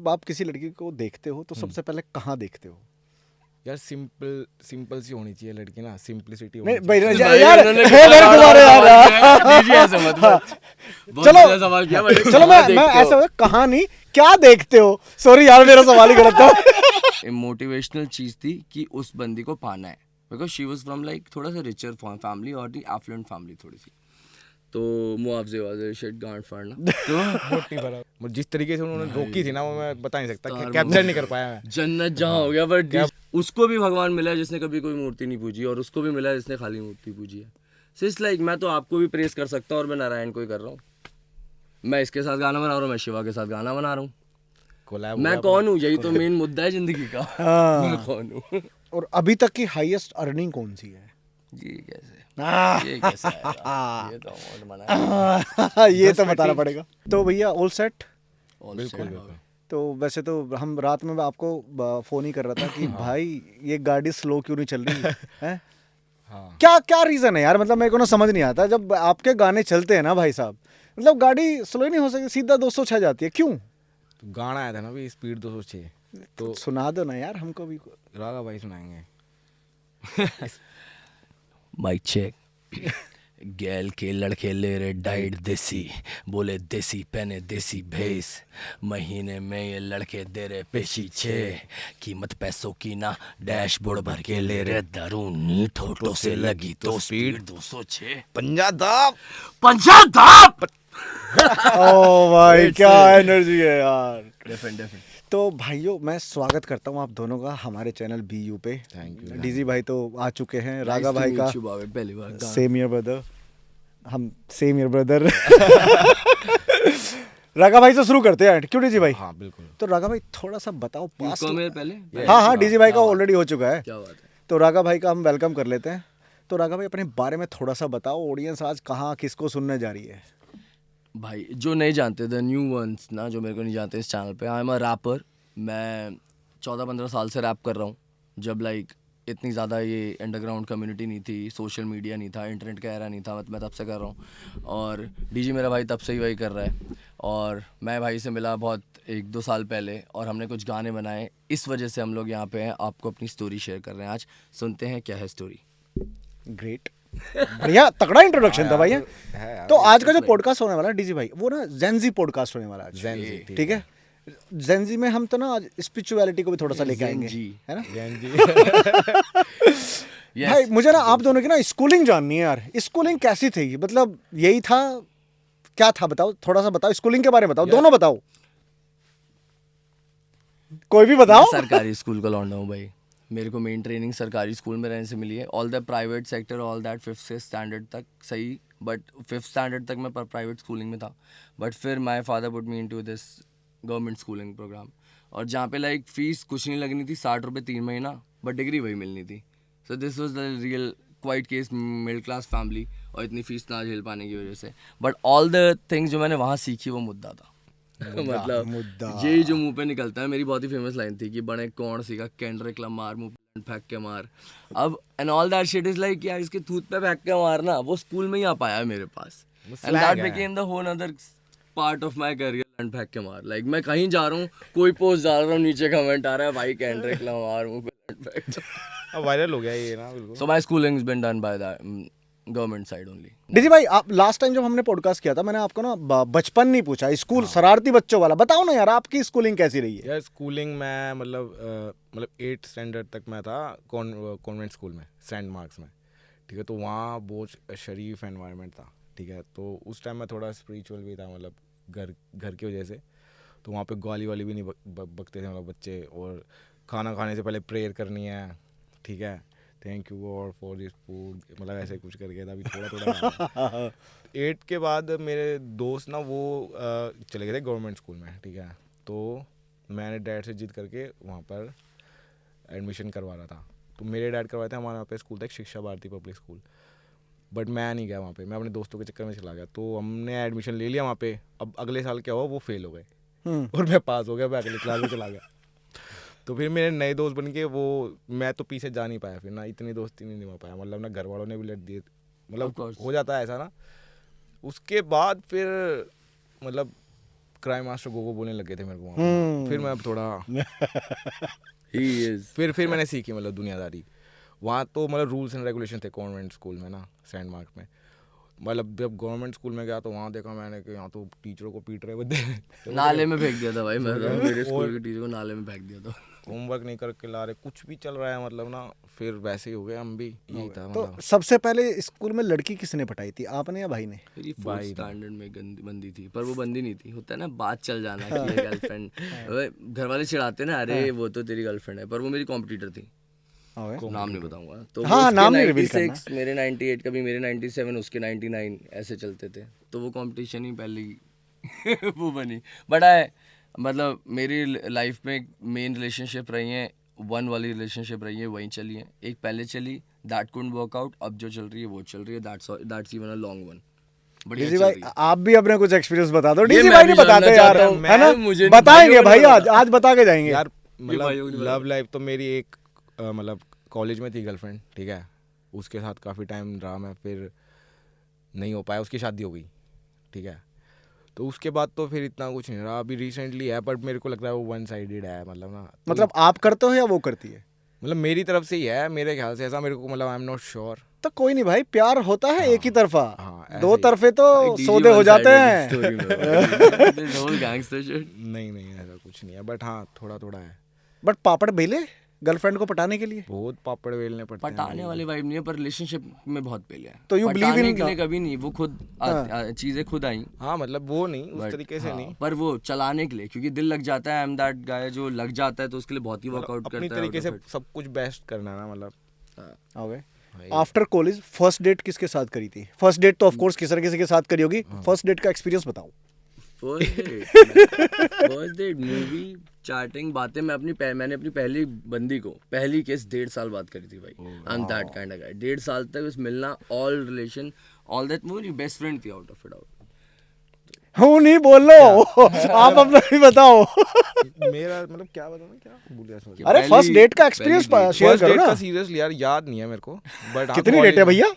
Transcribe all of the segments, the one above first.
जब आप किसी लड़की को देखते हो तो सबसे पहले कहाँ देखते हो? यार सिंपल सी होनी चाहिए लड़की ना, सिंपलिसिटी नहीं होनी भाई चाहिए। यार मेरे तुम्हारे यार चलो मैं ऐसा कहाँ नहीं, क्या देखते हो? सॉरी यार मेरा सवाल ही गलत था। मोटिवेशनल चीज थी कि उस बंदी को पाना है, because she was from like थोड़ा सा रिचर फैमिली और दी एफ्लुएंट फैमिली थोड़ी सी, तो मुआवजे वाले शिट गांड फाड़ना तो जिस तरीके से उन्होंने रोकी थी ना वो मैं बता नहीं सकता, कैप्चर नहीं कर पाया मैं। जन्नत जहाँ हो गया, बट उसको भी भगवान मिला है जिसने कभी कोई मूर्ति नहीं पूजी, और उसको भी मिला है जिसने खाली मूर्ति पूजी है। सो इट्स लाइक मैं तो आपको भी प्रेस कर सकता हूँ और मैं नारायण को ही कर रहा हूँ। मैं इसके साथ गाना बना रहा हूँ, मैं शिवा के साथ गाना बना रहा हूँ। मैं कौन हूँ, यही तो मेन मुद्दा है जिंदगी का। मैं कौन हूँ? और अभी तक की हाईएस्ट अर्निंग कौन सी है? ये कैसे आएगा? ये तो अमाउंट मना है। ये तो बताना पड़ेगा। तो भैया ऑल सेट? बिल्कुल। तो वैसे तो हम रात में आपको फोन ही कर रहा था कि भाई ये गाड़ी स्लो क्यों नहीं चल रही है? हाँ। क्या रीजन है यार? मतलब मेरे को ना समझ नहीं आता, जब आपके गाने चलते हैं ना भाई साहब, मतलब गाड़ी स्लो ही नहीं हो सकती, सीधा 206 जाती है, क्यों? तो गाना आया था ना भी स्पीड 206, तो सुना दो ना यार हमको भी। रागा भाई सुनाएंगे। Mic check. गैल के लड़के ले रहे डाइट देसी, बोले देसी पहने देसी भेस, महीने में ये लड़के दे रहे पेशी 6, कीमत पैसों की ना डैशबोर्ड भर के ले रहे दारू नीट होठों से लगी तो स्पीड 206 पंजाब। ओ भाई क्या एनर्जी है यार। डेफिनेट। तो भाइयों मैं स्वागत करता हूँ आप दोनों का हमारे चैनल BU पे। Thank you. डीजी भाई तो आ चुके हैं, रागा भाई का पहली बार सेम ईयर ब्रदर, हम सेम ईयर ब्रदर। रागा भाई से शुरू करते हैं, क्यों डीजी भाई? हाँ बिल्कुल। तो रागा भाई थोड़ा सा बताओ पास्ट। पहले हाँ डीजी भाई का ऑलरेडी हो चुका है, क्या बात है। तो रागा भाई का हम वेलकम कर लेते हैं। तो रागा भाई अपने बारे में थोड़ा सा बताओ, ऑडियंस आज कहाँ किसको सुनने जा रही है? भाई जो नहीं जानते, द न्यू वंस ना, जो मेरे को नहीं जानते इस चैनल पे, आई एम अ रैपर। मैं 14-15 साल से रैप कर रहा हूँ, जब लाइक इतनी ज़्यादा ये अंडरग्राउंड कम्युनिटी नहीं थी, सोशल मीडिया नहीं था, इंटरनेट का एरा नहीं था, मैं तब से कर रहा हूँ। और डीजी मेरा भाई तब से ही वही कर रहा है, और मैं भाई से मिला बहुत 1-2 साल पहले, और हमने कुछ गाने बनाए, इस वजह से हम लोग यहाँ पे हैं, आपको अपनी स्टोरी शेयर कर रहे हैं। आज सुनते हैं क्या है स्टोरी। ग्रेट, बढ़िया तगड़ा इंट्रोडक्शन था भाई। तो आज का जो पॉडकास्ट होने वाला है डीजी भाई, वो ना जेनजी पॉडकास्ट होने वाला है आज। जेनजी, ठीक है, जेनजी में हम तो ना आज स्पिरिचुअलिटी को भी थोड़ा सा लेके आएंगे, है ना? भाई मुझे ना आप दोनों की ना स्कूलिंग जाननी है यार। स्कूलिंग कैसी थी, मतलब यही था, क्या था, बताओ थोड़ा सा बताओ, स्कूलिंग के बारे में बताओ, दोनों बताओ, कोई भी बताओ। सरकारी स्कूल का लौंडा हूँ भाई, मेरे को मेन ट्रेनिंग सरकारी स्कूल में रहने से मिली है। All the private sector, all that 5th से स्टैंडर्ड तक सही, बट 5th स्टैंडर्ड तक मैं प्राइवेट स्कूलिंग में था। बट फिर my father put me into this government schooling programme, और जहाँ पे लाइक फीस कुछ नहीं लगनी थी, 60 रुपये 3 महीना, बट डिग्री वही मिलनी थी। So this was the real quite case, middle class family, और इतनी फीस ना झेल पाने की वजह से। बट ऑल द थिंग्स जो मैंने वहाँ सीखी वो मुद्दा था। मतलब यही जो मुंह पे निकलता है, मेरी बहुत ही फेमस लाइन थी कि बड़े कौन सीखा केंड्रिक लमार, मुंह पे फेंक के मार। अब and all that shit is like यार, इसके थूत पे फेंक के मारना वो स्कूल में ही आ पाया है मेरे पास, and that became the whole other part of my career. And फेंक के मार, लाइक मैं कहीं जा रहा हूँ, कोई पोस्ट डाल रहा हूँ, नीचे कमेंट आ रहा है भाई केंड्रिक लमार मुंह पे फेंक। अब वायरल हो गया ये ना, बिल्कुल। So my schooling has been done by the government side only. DG भाई आप लास्ट टाइम जब हमने पॉडकास्ट किया था, मैंने आपको ना बचपन नहीं पूछा, स्कूल शरारती बच्चों वाला बताओ ना यार, आपकी स्कूलिंग कैसी रही है? यार स्कूलिंग में मतलब 8th स्टैंडर्ड तक मैं था कॉन्वेंट स्कूल में, सेंट मार्क्स में, ठीक है। तो वहाँ बहुत शरीफ एनवायरनमेंट था, ठीक है। तो उस टाइम मैं थोड़ा स्पिरिचुअल भी था, मतलब घर की वजह से। तो वहाँ पे गाली वाली भी नहीं बकते थे मतलब बच्चे, और खाना खाने से पहले प्रेयर करनी है, ठीक है, thank you God for this food, मतलब ऐसे कुछ करके था। अभी थोड़ा 8 के बाद मेरे दोस्त ना वो चले गए थे गवर्नमेंट स्कूल में, ठीक है। तो मैंने डैड से जिद करके वहाँ पर एडमिशन करवा रहा था। तो मेरे डैड करवाए थे, हमारे वहाँ पे स्कूल था एक शिक्षा भारती पब्लिक स्कूल, बट मैं नहीं गया वहाँ पे, मैं अपने दोस्तों के चक्कर में चला गया। तो हमने एडमिशन ले लिया वहाँ पे। अब अगले साल क्या हुआ, वो फेल हो गए और मैं पास हो गया, मैं अगले क्लास में चला गया। तो फिर मेरे नए दोस्त बन के वो, मैं तो पीछे जा नहीं पाया, फिर ना इतनी दोस्ती नहीं निभा पाया, मतलब ना घर वालों ने भी लड़ दिए, मतलब हो जाता है ऐसा ना। उसके बाद फिर मतलब क्राइम मास्टर गोगो बोलने लगे थे मेरे को वहाँ पे। फिर मैं अब थोड़ा He is. फिर मैंने सीखी मतलब दुनियादारी। वहाँ तो मतलब रूल्स एंड रेगुलेशन थे कॉन्वेंट स्कूल में ना, सेंट मार्क में। मतलब जब गवर्नमेंट स्कूल में गया तो वहाँ देखा मैंने कि यहाँ तो टीचरों को पीट रहे बंदे, नाले में फेंक दिया था भाई, मैं तो मेरे स्कूल के टीचर को नाले में फेंक दिया था। होमवर्क नहीं करके ला रहे, कुछ भी चल रहा है मतलब ना। फिर वैसे ही हो गए हम भी, यही था तो मतलब। सबसे पहले स्कूल में लड़की किसने पटाई थी, आपने या भाई ने? मेरी फोर्थ स्टैंडर्ड में गंदी बंदी थी, पर वो बंदी नहीं थी। होता है ना बात चल जाना कि ये गर्लफ्रेंड, घर वाले चिढ़ाते ना, अरे वो तो तेरी गर्लफ्रेंड है, पर वो मेरी कॉम्पिटिटर थी। नाम नहीं बताऊंगा तो हाँ, उसके नाम नहीं रिवील 96 मेरे 98 कभी मेरे 97 उसके 99 ऐसे चलते थे, तो वो कंपटीशन ही पहले वो बनी। बट मतलब मेरी लाइफ में मेन रिलेशनशिप रही है, वन वाली रिलेशनशिप रही है, वहीं चली है। एक पहले चली, दैट कुडंट वर्क आउट, अब जो चल रही है वो चल रही है, that's even a long one. बढ़िया डीजी चल भाई रही है। आप भी अपने कुछ एक्सपीरियंस बता दो। ये डीजी मैं भाई भी नहीं बताते जानना यार, चाहता हूँ। है ना? मुझे नहीं- बताएंगे भाइयों भाई, ने आज बता के जाएंगे यार भाइयों मतलब ने लव लाइफ तो मेरी एक मतलब कॉलेज में थी गर्लफ्रेंड, ठीक है। उसके साथ काफ़ी टाइम रहा मैं, फिर नहीं हो पाया, उसकी शादी हो गई, ठीक है। तो उसके बाद तो फिर इतना कुछ नहीं रहा। अभी रिसेंटली है, बट मेरे को लगता है वो वन साइडेड है मतलब ना। तो मतलब आप करते हो या वो करती है? मतलब मेरी तरफ से ही है मेरे ख्याल से, ऐसा मेरे को मतलब आई एम नॉट श्योर। तो कोई नहीं भाई, प्यार होता है एक ही तरफा, हाँ, ऐसे दो ही। तरफे तो सौदे हो जाते हैं। नहीं ऐसा कुछ नहीं है, बट हाँ थोड़ा थोड़ा है। बट पापड़ बेले गर्लफ्रेंड को पटाने के लिए? बहुत पापड़ बेलने पड़ते हैं। पटाने वाली वाइब नहीं है, पर रिलेशनशिप में बहुत पहले है। तो you believe पटाने in- के लिए कभी नहीं, वो खुद चीजें खुद आई। हाँ मतलब वो नहीं उस But तरीके से हाँ, नहीं, पर वो चलाने के लिए, क्योंकि दिल लग जाता है। आई एम दैट गाय जो लग जाता है तो उसके लिए बहुत ही वर्कआउट करता है। अपनी तरीके से out of it। सब कुछ बेस्ट करना है ना मतलब। ओके। भाई। आफ्टर कॉलेज फर्स्ट डेट किसके साथ करी थी? फर्स्ट डेट तो ऑफ कोर्स किसी न किसी के साथ करी होगी। फर्स्ट डेट का एक्सपीरियंस बताओ। फर्स्ट डेट मूवी चैटिंग बातें। मैंने अपनी पहली बंदी को पहली किस 1.5 साल बात करी थी भाई। I am that kind of guy. 1.5 साल तक उस मिलना, ऑल रिलेशन, ऑल दैट। वो मेरी बेस्ट फ्रेंड थी आउट ऑफ इट आउट। हूँ नहीं बोल लो आप अपना भी बताओ। मेरा मतलब क्या बताऊं, क्या भूल गया समझ। अरे फर्स्ट डेट का एक्सपीरियंस शेयर फर्स्ट करो डेट ना। का सीरियसली यार याद नहीं है मेरे को, बट कितनी डेट है भैया?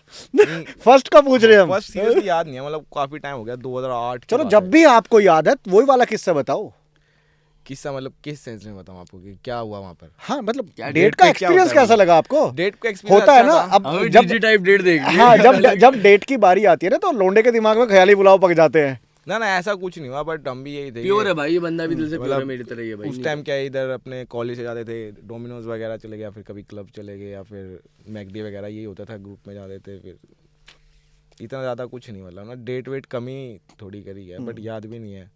फर्स्ट का पूछ रहे हैं हम। फर्स्ट सीरियसली याद नहीं है, मतलब काफी टाइम हो गया, 2008 की चलो बात जब है। भी आपको याद है वही वाला किस्सा बताओ। किस्सा मतलब किस सेंस में बताऊं आपको कि क्या हुआ वहाँ पर? हाँ मतलब क्या डेट डेट का पे क्या एक्सपीरियंस होता है कैसा लगा आपको? डेट का एक्सपीरियंस होता है ना, अच्छा था। अब हमें जब डीजी टाइप डेट देख ली। हाँ जब डेट की बारी आती है ना तो लोंडे के दिमाग में ख्याली पुलाव पक जाते हैं। ना ऐसा कुछ नहीं हुआ, बट हम भी यही थे। प्योर है भाई, ये बंदा भी दिल से प्योर है, मतलब मेरी तरह ही है भाई। उस टाइम क्या है, इधर अपने कॉलेज से जाते थे, डोमिनोज वगैरह चले गया, फिर कभी क्लब चले गए, या फिर मैकडी वगैरह, यही होता था, ग्रुप में जाते थे। फिर इतना ज़्यादा कुछ नहीं, मतलब ना डेट वेट कमी थोड़ी करी है, बट याद भी नहीं है।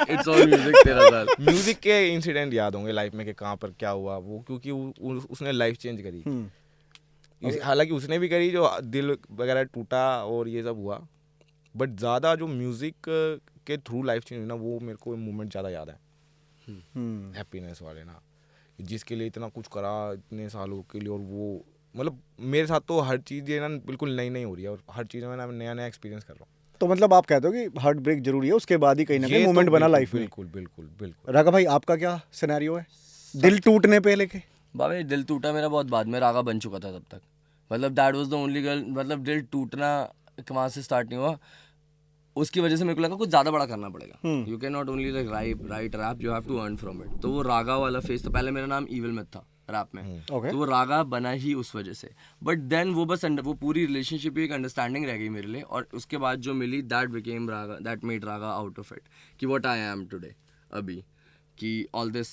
It's all music तेरा साल। म्यूजिक के इंसिडेंट याद होंगे लाइफ में कि कहाँ पर क्या हुआ वो, क्योंकि उसने लाइफ चेंज करी। हालांकि उसने भी करी, जो दिल वगैरह टूटा और ये सब हुआ, बट ज़्यादा जो म्यूजिक के थ्रू लाइफ चेंज हुई ना, वो मेरे को मोमेंट ज़्यादा याद है। हैप्पीनेस वाले ना, जिसके लिए इतना कुछ करा इतने सालों के लिए, और वो मतलब मेरे साथ तो हर चीज़ ये ना बिल्कुल नई नई हो रही है, और हर चीज़ में मैं नया नया एक्सपीरियंस कर रहा हूँ। तो मतलब आप कहते हो कि हार्ट ब्रेक जरूरी है, उसके बाद ही कहीं ना कहीं ये तो मोमेंट बना बिल्कुल, लाइफ में। बिल्कुल बिल्कुल बिल्कुल। राघा भाई आपका क्या सिनेरियो है दिल टूटने पे लेके? बाबा दिल टूटा मेरा बहुत बाद में, रागा बन चुका था तब तक। मतलब that was the only girl. मतलब दिल टूटना वहाँ से स्टार्ट नहीं हुआ, उसकी वजह से मेरे को लगा कुछ ज़्यादा बड़ा करना पड़ेगा। You can not only like write rap, you have to earn from it. तो वो रागा वाला फेज था। पहले मेरा नाम ईविल मिथ था रैप में, Okay. तो वो रागा बना ही उस वजह से। बट देन वो बस वो पूरी रिलेशनशिप एक अंडरस्टैंडिंग रह गई मेरे लिए, और उसके बाद जो मिली that became Raga, that made Raga out of it, कि व्हाट आई एम टुडे अभी, कि all this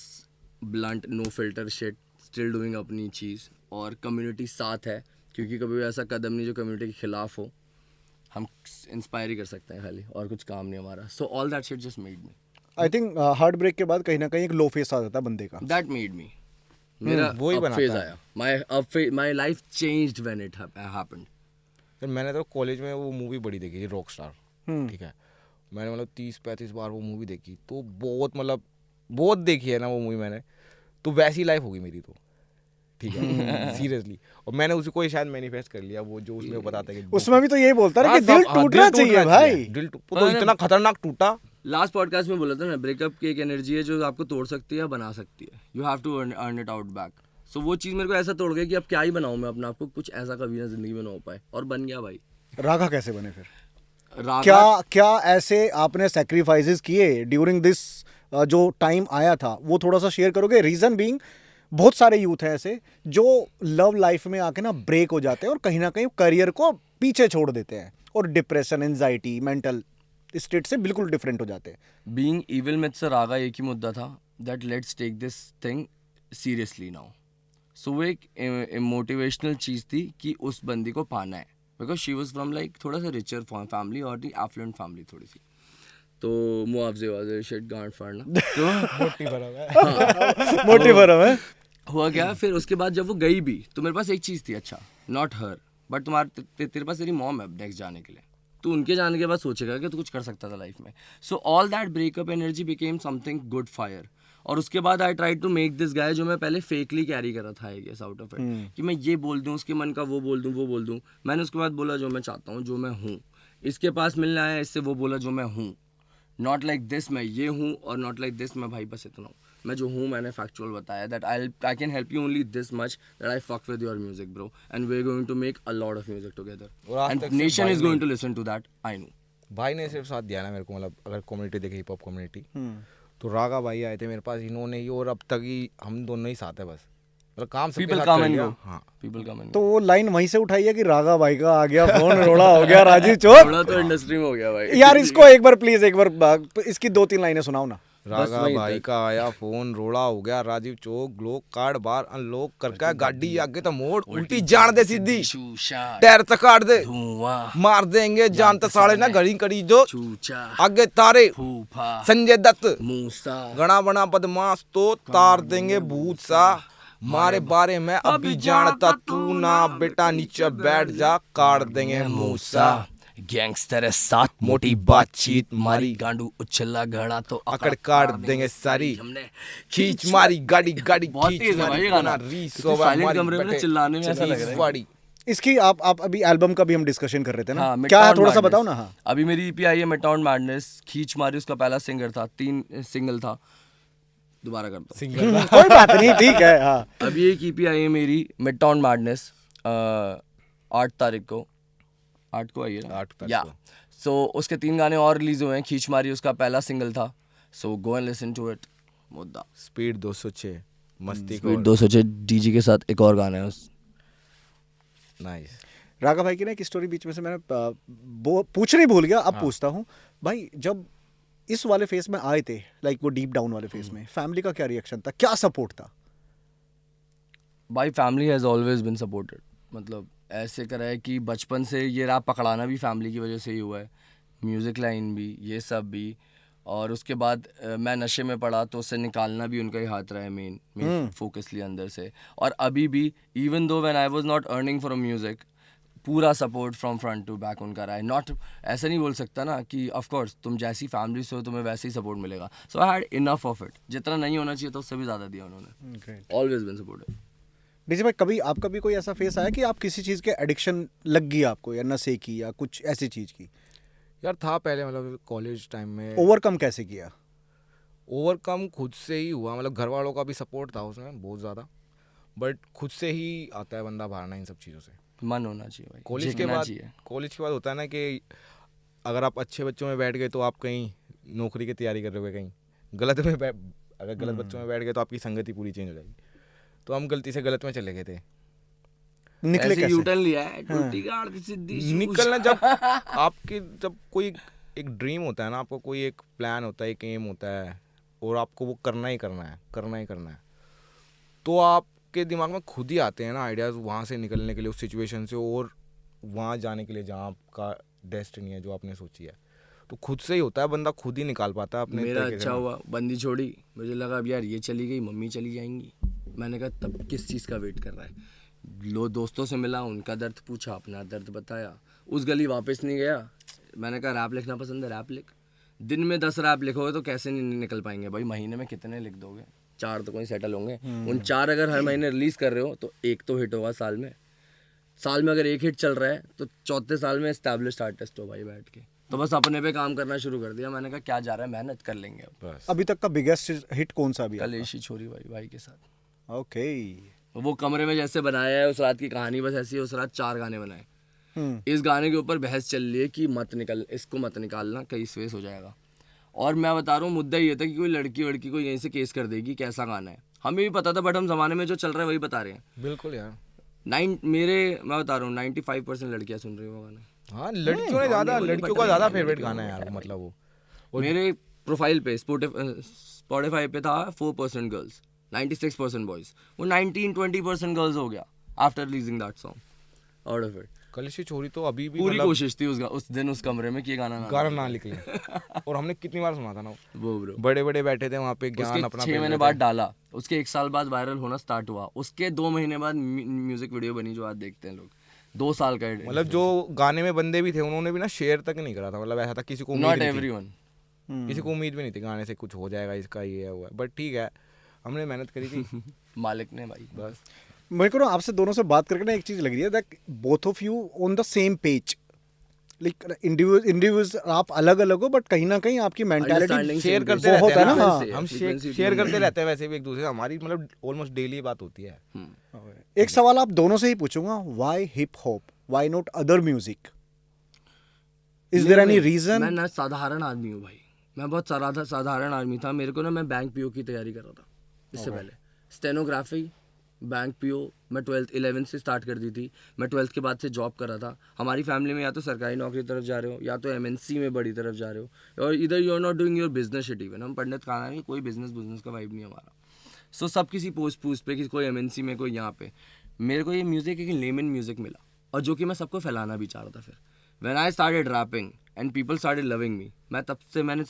blunt no filter shit, still doing अपनी चीज़, और कम्युनिटी साथ है, क्योंकि कभी भी ऐसा कदम नहीं जो कम्युनिटी के खिलाफ हो। हम इंस्पायर ही कर सकते हैं खाली, और कुछ काम नहीं हमारा। So all that shit just made me, I think heartbreak के बाद कहीं ना कहीं एक लो फेस आ जाता है बंदे का। दैट मेड मी, मेरा वही up बनाता phase है। आया। My life changed when it happened. फिर मैंने तो कॉलेज में वो मूवी बड़ी देखी थी, रॉक स्टार, ठीक है। मैंने मतलब 30-35 बार वो मूवी देखी, तो बहुत देखी है ना वो मूवी मैंने, तो वैसी लाइफ होगी मेरी तो, ठीक है। सीरियसली। और मैंने उसको शायद मैनिफेस्ट कर लिया, वो जो उसमें बताता है कि उसमें भी तो यही बोलता है हाँ, कि दिल सब- हाँ, टूटना चाहिए भाई। दिल तो इतना खतरनाक टूटा। लास्ट पॉडकास्ट में बोला था ना, ब्रेकअप की एक एनर्जी है जो आपको तोड़ सकती है या बना सकती है। You have to earn it out back. So वो चीज़ मेरे को ऐसा तोड़ गई कि अब क्या ही बनाऊँ मैं अपने आप को, कुछ ऐसा कभी ना जिंदगी में ना हो पाए, और बन गया भाई। राघा कैसे बने फिर? क्या ऐसे आपने सेक्रीफाइसेस किए ड्यूरिंग दिस जो टाइम आया था, वो थोड़ा सा शेयर करोगे? रीजन बीइंग बहुत सारे यूथ हैं ऐसे जो लव लाइफ में आके ना ब्रेक हो जाते हैं और कहीं ना कहीं करियर को पीछे छोड़ देते हैं और डिप्रेशन, एंजाइटी, मेंटल स्टेट से बिल्कुल डिफरेंट हो जाते हैं। बीइंग इविल में से रागा एक ही मुद्दा था, that let's take this thing seriously now. So वो एक मोटिवेशनल चीज़ थी कि उस बंदी को पाना है, because she was from like थोड़ा सा रिचर फैमिली और दी एफ्लुएंट फैमिली थोड़ी सी, तो मुआवजे वाजे शिट गांड फाड़ना तो मोटिव है। हुआ क्या फिर उसके बाद जब वो गई भी तो मेरे पास एक चीज़ थी, अच्छा नॉट हर बट तेरे पास तेरी मॉम है नेक्स्ट जाने के लिए, तो उनके जाने के बाद सोचेगा कि तू कुछ कर सकता था लाइफ में। So all that breakup energy became something good fire. और उसके बाद I try to make this guy, जो मैं पहले फेकली कैरी कर रहा था I guess out of it, कि मैं ये बोल दूँ उसके मन का, वो बोल दूँ। मैंने उसके बाद बोला जो मैं चाहता हूँ, जो मैं हूँ। इसके पास मिलना है, इससे वो बोला जो मैं हूँ, नॉट लाइक दिस मैं ये हूँ और नॉट लाइक दिस मैं भाई बस इतना हूँ। मैं जो हूँ मैंने फैक्चुअल बताया that I can help you only this much, that I fuck with your music bro and we are going to make a lot of music और टुगेदर आज एंड तक सिर्फ नेशन भाई इज ने- going to listen to that, I know. भाई ने सिर्फ साथ दिया ना मेरे को, मतलब अगर कम्युनिटी देखे हिप हॉप कम्युनिटी, तो रागा भाई आए थे मेरे पास, इन्होंने ही, और अब तक ही हम दोनों ही साथ है बस, मतलब काम सबके पीपल साथ कम चल एंड गया। गो, हाँ पीपल कम एंड तो गो। वो लाइन वहीं से उठाई है कि रागा भाई का आ गया फोन, रोड़ा हो गया राजीव चोप। थोड़ा तो इंडस्ट्री में हो गया भाई यार इसको एक बार प्लीज, एक बार इसकी 2-3 लाइनें सुनाओ ना। रागा वहीं भाई तक। का आया फोन, रोड़ा हो गया राजीव चौक, ग्लोक कार्ड बार अनलॉक करके गाड़ी आगे तो मोड़ उल्टी जान दे सीधी, चूचा टायर तक काट दे, धुआं मार देंगे जान तो साले ना घड़ी कड़ी जो चूचा आगे तारे फूफा संजय दत्त मूसा गणा बना बदमाश तो तार देंगे भूत सा, मारे बारे में अभी जानता तू ना, बेटा नीचे बैठ जा काट देंगे मूसा, गैंगस्टर है साथ मोटी बातचीत, मारी गांडू उछला घड़ा तो अकड़ काट देंगे सारी, हमने खींच मारी गाड़ी गाड़ी बहुत खींच तेज है भाई मारी ये गाना। कोना रीस इतने होवा silent मारी कमरे में बैठे चिल्लाने में ऐसा लग रहा है। वाड़ी। इसकी आप अभी एल्बम का भी हम डिस्कशन कर रहे थे ना, हाँ, क्या है Midtown थोड़ा सा Madness। बताओ ना। हाँ अभी मेरी ईपी आई है मिडटाउन मैडनेस, खींच मारी उसका पहला सिंगर था, 3 सिंगल था, दोबारा करता हूँ। सिंगल कोई बात नहीं, ठीक है। हाँ अभी एक ईपी आई है मेरी मिडटाउन मैडनेस, 8 तारीख को, 8 को आई है ना? 8 तारीख या को। सो उसके 3 गाने और रिलीज हुए हैं, खींच मारी उसका पहला सिंगल था, so go and listen to it. मुद्दा स्पीड 206 मस्ती को स्पीड 206 डीजी के साथ एक और गाना है उस। नाइस। रागा भाई की ना एक स्टोरी बीच में से मैंने पूछने ही भूल गया, अब पूछता हूँ भाई। जब इस वाले फेस में आए थे, लाइक वो डीप डाउन वाले फेस में, फैमिली का क्या रिएक्शन था, क्या सपोर्ट था? भाई family has always been supported, मतलब ऐसे करा है कि बचपन से ये रैप पकड़ाना भी फैमिली की वजह से ही हुआ है, म्यूज़िक लाइन भी, ये सब भी। और उसके बाद मैं नशे में पड़ा तो उससे निकालना भी उनका ही हाथ रहा है, मेन फोकस लिया अंदर से। और अभी भी even though when I was not earning from music, पूरा support from front to back उनका रहा है। नॉट ऐसा नहीं बोल सकता ना कि ऑफ कोर्स तुम जैसी फैमिली से हो तुम्हें वैसे ही सपोर्ट मिलेगा, so I had enough of it, जितना नहीं होना चाहिए था उससे भी ज़्यादा दिया उन्होंने, ऑलवेज बिन सपोर्टेड। डीजे भाई, कभी आपका भी कोई ऐसा फेस आया कि आप किसी चीज़ के एडिक्शन लग गई आपको, या नशे की या कुछ ऐसी चीज़ की? यार था पहले, मतलब कॉलेज टाइम में। ओवरकम कैसे किया? ओवरकम खुद से ही हुआ, मतलब घर वालों का भी सपोर्ट था उसमें बहुत ज़्यादा, बट खुद से ही आता है बंदा बाहर ना इन सब चीज़ों से। मन होना चाहिए भाई, कॉलेज के जीतना बाद चाहिए। कॉलेज के बाद होता है ना कि अगर आप अच्छे बच्चों में बैठ गए तो आप कहीं नौकरी की तैयारी कर रहे हो, कहीं गलत में अगर गलत बच्चों में बैठ गए तो आपकी संगत ही पूरी चेंज हो जाएगी। तो हम गलती से गलत में चले गए थे। निकले ऐसे कैसे? यूटर्न लिया है, टूटी गाड़ दी सीधी निकलना जब आपके जब कोई एक ड्रीम होता है ना, आपको कोई एक प्लान होता है, एक एम होता है, और आपको वो करना ही करना है, तो आपके दिमाग में खुद ही आते हैं ना आइडियाज़ वहाँ से निकलने के लिए, उस सिचुएशन से, और वहाँ जाने के लिए जहाँ आपका डेस्टिनी है जो आपने सोची है। तो खुद से ही होता है, बंदा खुद ही निकाल पाता है अपने मेरा तरीके से अच्छा ना। हुआ, बंदी छोड़ी, मुझे लगा अब यार ये चली गई, मम्मी चली जाएंगी। मैंने कहा तब किस चीज़ का वेट कर रहा है, लो दोस्तों से मिला, उनका दर्द पूछा, अपना दर्द बताया, उस गली वापस नहीं गया। मैंने कहा रैप लिखना पसंद है, रैप लिख। दिन में 10 रैप लिखोगे तो कैसे नहीं निकल पाएंगे भाई, महीने में कितने लिख दोगे, 4 तो कोई सेटल होंगे। उन 4 अगर हर महीने रिलीज़ कर रहे हो तो एक तो हिट होगा साल में। साल में अगर एक हिट चल रहा है तो चौथे साल में एस्टैब्लिश्ड आर्टिस्ट हो भाई बैठ के। तो बस अपने पे काम करना शुरू कर दिया। मैंने कहा क्या जा रहा है, मेहनत कर लेंगे अब। बस अभी तक का बिगेस्ट हिट कौन सा? अभी कलेशी छोरी भाई के साथ। ओके। वो कमरे में जैसे बनाया है, उस रात की कहानी बस ऐसी है, उस रात 4 गाने बनाए। इस गाने के ऊपर बहस चल रही है कि मत निकल, इसको मत निकालना, कहीं स्पेस हो जाएगा। और मैं बता रहा हूँ मुद्दा ये था कि कोई लड़की वड़की को यहीं से केस कर देगी कैसा गाना है, हमें भी पता था, बट हम ज़माने में जो चल रहा है वही बता रहे हैं। बिल्कुल यार। मैं बता रहा हूँ 95% लड़कियाँ सुन रही हैं वो गाना। हाँ, लड़कियों का ज़्यादा फेवरेट गाना है यार, मतलब वो मेरे प्रोफाइल पे स्पॉटिफाई पे था 4% गर्ल्स, 96% बॉयज़, वो 19-20% गर्ल्स हो गया after releasing that song out of it. कलिशी छोरी तो अभी भी पूरी मतलब कोशिश थी उस दिन उस कमरे में कि ये गाना ना निकले। और हमने कितनी बार सुना था ना, वो ब्रो। बड़े बड़े बैठे थे वहाँ पे, ज्ञान अपना 6 महीने बाद डाला, उसके 1 साल बाद वायरल होना स्टार्ट हुआ, उसके 2 महीने बाद म्यूजिक वीडियो बनी जो आज देखते हैं लोग। 2 साल का मतलब जो गाने में बंदे भी थे उन्होंने भी ना शेयर तक नहीं करा था, मतलब ऐसा था किसी को उम्मीद नॉट नहीं थी। एवरीवन, किसी को उम्मीद भी नहीं थी गाने से कुछ हो जाएगा इसका, ये हुआ है, बट ठीक है हमने मेहनत करी थी। मालिक ने भाई बस मेरे को ना आपसे दोनों से बात करके ना एक चीज लग रही है that both of you on the same page, like individuals आप अलग अलग हो बट कहीं ना कहीं आपकी मेंटालिटी Understanding शेयर same करते page. बहुत रहते है हैं ना, ना, हाँ। हम Frequency शेयर tuning करते रहते हैं वैसे भी एक दूसरे से, हमारी मतलब ऑलमोस्ट डेली बात होती है। एक सवाल आप दोनों से ही पूछूंगा, why hip hop, why not other music, is there any reason? मैं ना साधारण आदमी हूँ भाई, मैं बहुत साधारण आदमी था। मेरे को ना, मैं बैंक पीओ की तैयारी कर रहा था इससे पहले, स्टेनोग्राफी, बैंक पीओ। मैं 11th से स्टार्ट कर दी थी। मैं 12th के बाद से जॉब कर रहा था। हमारी फैमिली में या तो सरकारी नौकरी की तरफ जा रहे हो या तो एमएनसी में बड़ी तरफ जा रहे हो, और इधर you are not doing your business shit even. हम पंडित खाना है, कोई बिजनेस का वाइब नहीं हमारा। सो सब किसी पोस्ट पे, किसी कोई एमएनसी में, कोई यहाँ पे। मेरे को ये म्यूज़िक एक लेमन म्यूज़िक मिला, और जो कि मैं सबको फैलाना भी चाह रहा था। फिर when I started rapping and people started loving me, मैं तब से मैंने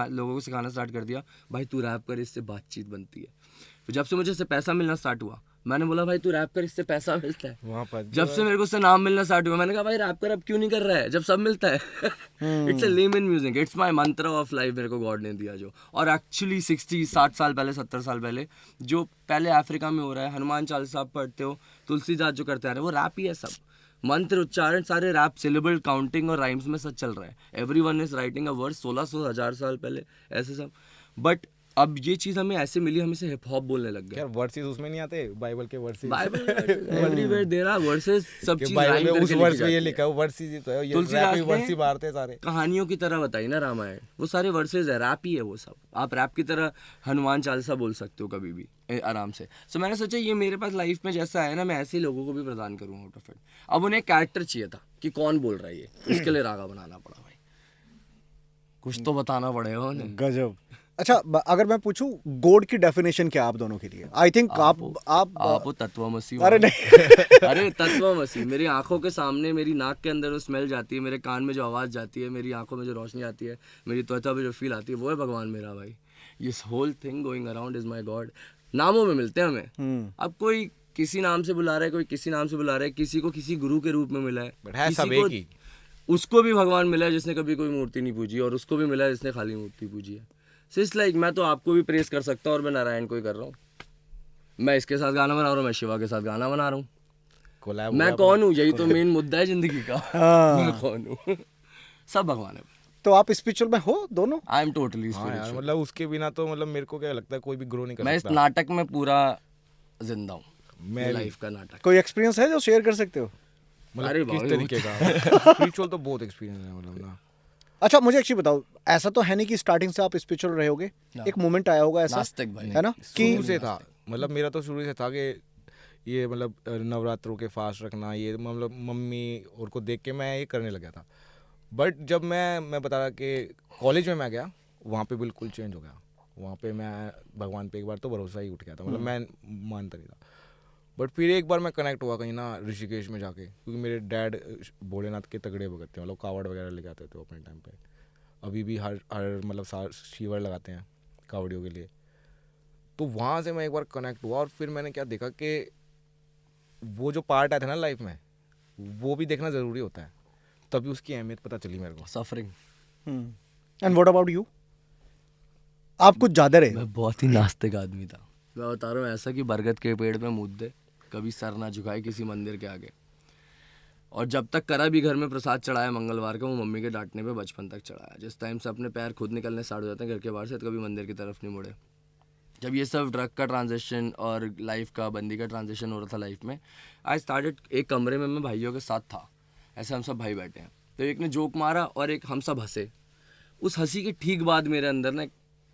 लोगों को सिखाना स्टार्ट कर दिया, भाई तू रैप कर, इससे बातचीत बनती है। फिर जब से मुझे इससे पैसा मिलना स्टार्ट हुआ, मैंने बोला भाई तू रैप कर, इससे पैसा मिलता है। वहाँ पर जब से मेरे को उससे नाम मिलना स्टार्ट हुआ, मैंने कहा भाई रैप कर, अब क्यों नहीं कर रहा है जब सब मिलता है। It's a lemon music, it's my मंत्र ऑफ लाइफ, मेरे को गॉड ने दिया जो। और एक्चुअली 60 साल पहले, 70 साल पहले, जो पहले अफ्रीका में हो रहा है, हनुमान चालीसा आप पढ़ते हो, तुलसीदास जो करते आ रहे हैं, वो रैप ही है। सब मंत्र उच्चारण सारे रैप, सिलेबल काउंटिंग और राइम्स में सब चल रहा है। Everyone is writing a word 1600 1000 साल पहले, ऐसे सब। बट अब ये चीज़ हमें ऐसे मिली, हम इसे हिप हॉप बोलने लग गए। यार वर्सेस उसमें नहीं आते, बाइबल के verses, Bible everywhere there are verses, सब चीज बाइबल राइम में उस करके वर्स लिखी में ये जाती लिखा है। है, वर्सेस ही तो है, ये तुलसीदास रैप ही ने वर्स ही मारते हैं सारे। कहानियों की तरह बताई ना रामायण, वो सारे वर्सेस है, रैप ही है वो सब। आप रैप की तरह हनुमान चालीसा बोल सकते हो कभी भी आराम से। सो मैंने सोचा ये मेरे पास लाइफ में जैसा है ना, मैं ऐसे ही लोगों को भी प्रदान करूँ आउट ऑफ इट। अब उन्हें कैरेक्टर चाहिए था कि कौन बोल रहा है ये, उसके लिए रागा बनाना पड़ा भाई, कुछ तो बताना पड़ेगा उन्हें। गजब। अच्छा, अगर मैं पूछूं गॉड की डेफिनेशन क्या आप दोनों के लिए? आई थिंक आप तत्वमसी। अरे नहीं। अरे तत्वमसी, मेरी आंखों के सामने, मेरी नाक के अंदर वो स्मेल जाती है, मेरे कान में जो आवाज़ जाती है, मेरी आंखों में जो रोशनी आती है, मेरी त्वचा पे जो फील आती है, वो है भगवान मेरा भाई। ये whole thing going around is my God. नामों में मिलते हैं हमें। अब कोई किसी नाम से बुला रहा है, कोई किसी नाम से बुला रहा है, किसी को किसी गुरु के रूप में मिला है, बट है किसी सब को एक ही। उसको भी भगवान मिला है जिसने कभी कोई मूर्ति नहीं पूजी, और उसको भी मिला है जिसने खाली मूर्ति पूजी है। सो इट्स लाइक मैं तो आपको भी प्रेस कर सकता हूँ, और मैं नारायण को ही कर रहा हूँ। मैं इसके साथ गाना बना रहा हूँ, मैं शिवा के साथ गाना बना रहा हूँ। कोलैब मैं कौन हूँ, यही तो मेन मुद्दा है जिंदगी का। मैं कौन हूँ? सब भगवान है। तो आप स्पिरिचुअल में हो दोनों? आई एम टोटली हाँ यार, स्पिरिचुअल। मतलब उसके बिना तो मतलब मेरे को क्या लगता है कोई भी ग्रो नहीं कर मैं इस सकता। नाटक में पूरा जिंदा हूँ, मैं भी। लाइफ का नाटक। कोई एक्सपीरियंस है जो शेयर कर सकते हो? मतलब किस भाई, तरीके का? स्पिरिचुअल तो बहुत एक्सपीरियंस है मतलब ना। अच्छा, मुझे एक्चुअली बताओ, ऐसा तो है नहीं कि स्टार्टिंग से आप स्पिरिचुअल रहे होगे, एक मोमेंट आया होगा ऐसा, नास्तिक भाई। है ना, कि शुरू से था, मतलब मेरा तो शुरू से था कि ये मतलब नवरात्रों के फास्ट रखना, ये मतलब मम्मी और को देख के मैं ये करने लगा था। बट जब मैं बता रहा कि कॉलेज में मैं गया, वहाँ पे बिल्कुल चेंज हो गया। वहाँ पे मैं भगवान पे एक बार तो भरोसा ही उठ गया था, मतलब मैं मानता नहीं था। बट फिर एक बार मैं कनेक्ट हुआ कहीं ना ऋषिकेश में जाके, क्योंकि मेरे डैड भोलेनाथ के तगड़े भगत थे, मतलब कावड़ वगैरह लेके आते थे अपने टाइम पे। अभी भी हर मतलब शिवर लगाते हैं कावड़ियों के लिए। तो वहाँ से मैं एक बार कनेक्ट हुआ, और फिर मैंने क्या देखा कि वो जो पार्ट आया था ना लाइफ में, वो भी देखना ज़रूरी होता है। तभी उसकी अहमियत पता चली मेरे को। Suffering. And what about you? आप कुछ ज्यादा रहे। मैं बहुत ही नास्तिक आदमी था। मैं बता रहा हूँ, ऐसा कि बरगद के पेड़ पे मुद्दे दे, कभी सर ना झुकाए किसी मंदिर के आगे। और जब तक करा भी घर में प्रसाद चढ़ाया मंगलवार को, वो मम्मी के डांटने पे बचपन तक चढ़ाया। जिस टाइम से अपने पैर खुद निकलने स्टार्ट हो जाते हैं घर के बाहर से, तो कभी मंदिर की तरफ नहीं मुड़े। जब ये सब ड्रग का ट्रांजिशन और लाइफ का बंदी का ट्रांजिशन हो रहा था लाइफ में, आई स्टार्टेड, एक कमरे में मैं भाइयों के साथ था, ऐसे हम सब भाई बैठे हैं, तो एक ने जोक मारा और एक हम सब हंसे। उस हंसी के ठीक बाद मेरे अंदर ना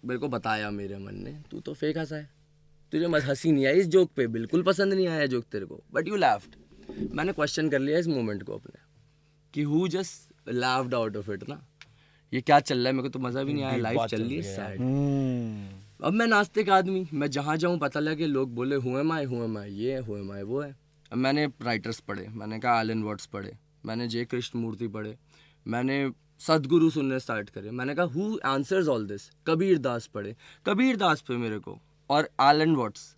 मेरे को बताया मेरे मन ने, तू तो फेक हंसा है, तुझे मत हंसी नहीं आई इस जोक पे, बिल्कुल पसंद नहीं आया जोक तेरे को, बट यू लाफ्ड। मैंने क्वेश्चन कर लिया इस मोमेंट को अपने कि who just laughed out of it ना, ये क्या चल रहा है, मेरे को तो मज़ा भी नहीं आया, लाइफ चल रही है सैड। अब मैं नास्तिक आदमी, मैं जहाँ जाऊँ पता लगे लोग बोले हुए माए ये है, हुए माए वो है। अब मैंने राइटर्स पढ़े, मैंने कहा एलन वॉट्स पढ़े, मैंने जे कृष्णमूर्ति पढ़े, मैंने सदगुरु सुनने स्टार्ट करे, मैंने कहा who answers all this, Kabir Das पढ़े, कबीर दास पे मेरे को और एलन वॉट्स,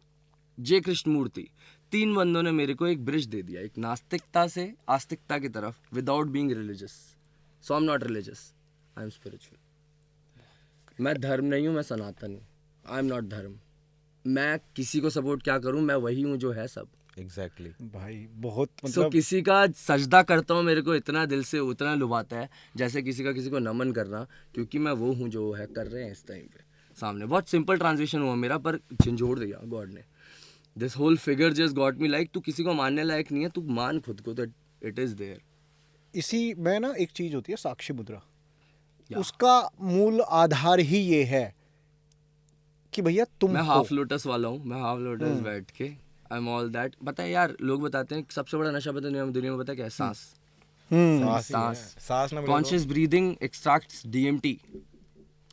जे कृष्णमूर्ति, 3 बंदों ने मेरे को एक ब्रिज दे दिया, एक नास्तिकता से आस्तिकता की तरफ, without being religious. So I am not religious, I am spiritual. मैं धर्म नहीं हूँ, मैं सनातन हूँ, आई एम नॉट धर्म। मैं किसी को सपोर्ट क्या करूँ, मैं वही हूँ जो है सब। एग्जैक्टली भाई बहुत सो मतलब किसी का सजदा करता हूँ, मेरे को इतना दिल से उतना लुभाता है जैसे किसी का किसी को नमन करना, क्योंकि मैं वो हूँ जो है कर रहे हैं इस टाइम पे सामने। बहुत सिंपल ट्रांजिशन हुआ मेरा, पर झंझोड़ दिया गॉड ने। This whole figure just got me like, तू किसी को मानने लायक नहीं है, तू मान खुद को, तो इट इज़ देयर। इसी में ना एक चीज होती है साक्षी मुद्रा, या। उसका मूल आधार ही ये है कि भैया तुम मैं हो। हाफ लोटस वाला हूँ, मैं हाफ लोटस बैठ के आई एम ऑल दैट। पता है यार, लोग बताते हैं सबसे बड़ा नशा पता दुनिया में पता है क्या है? सांस। सांस ना मिले conscious breathing extracts DMT.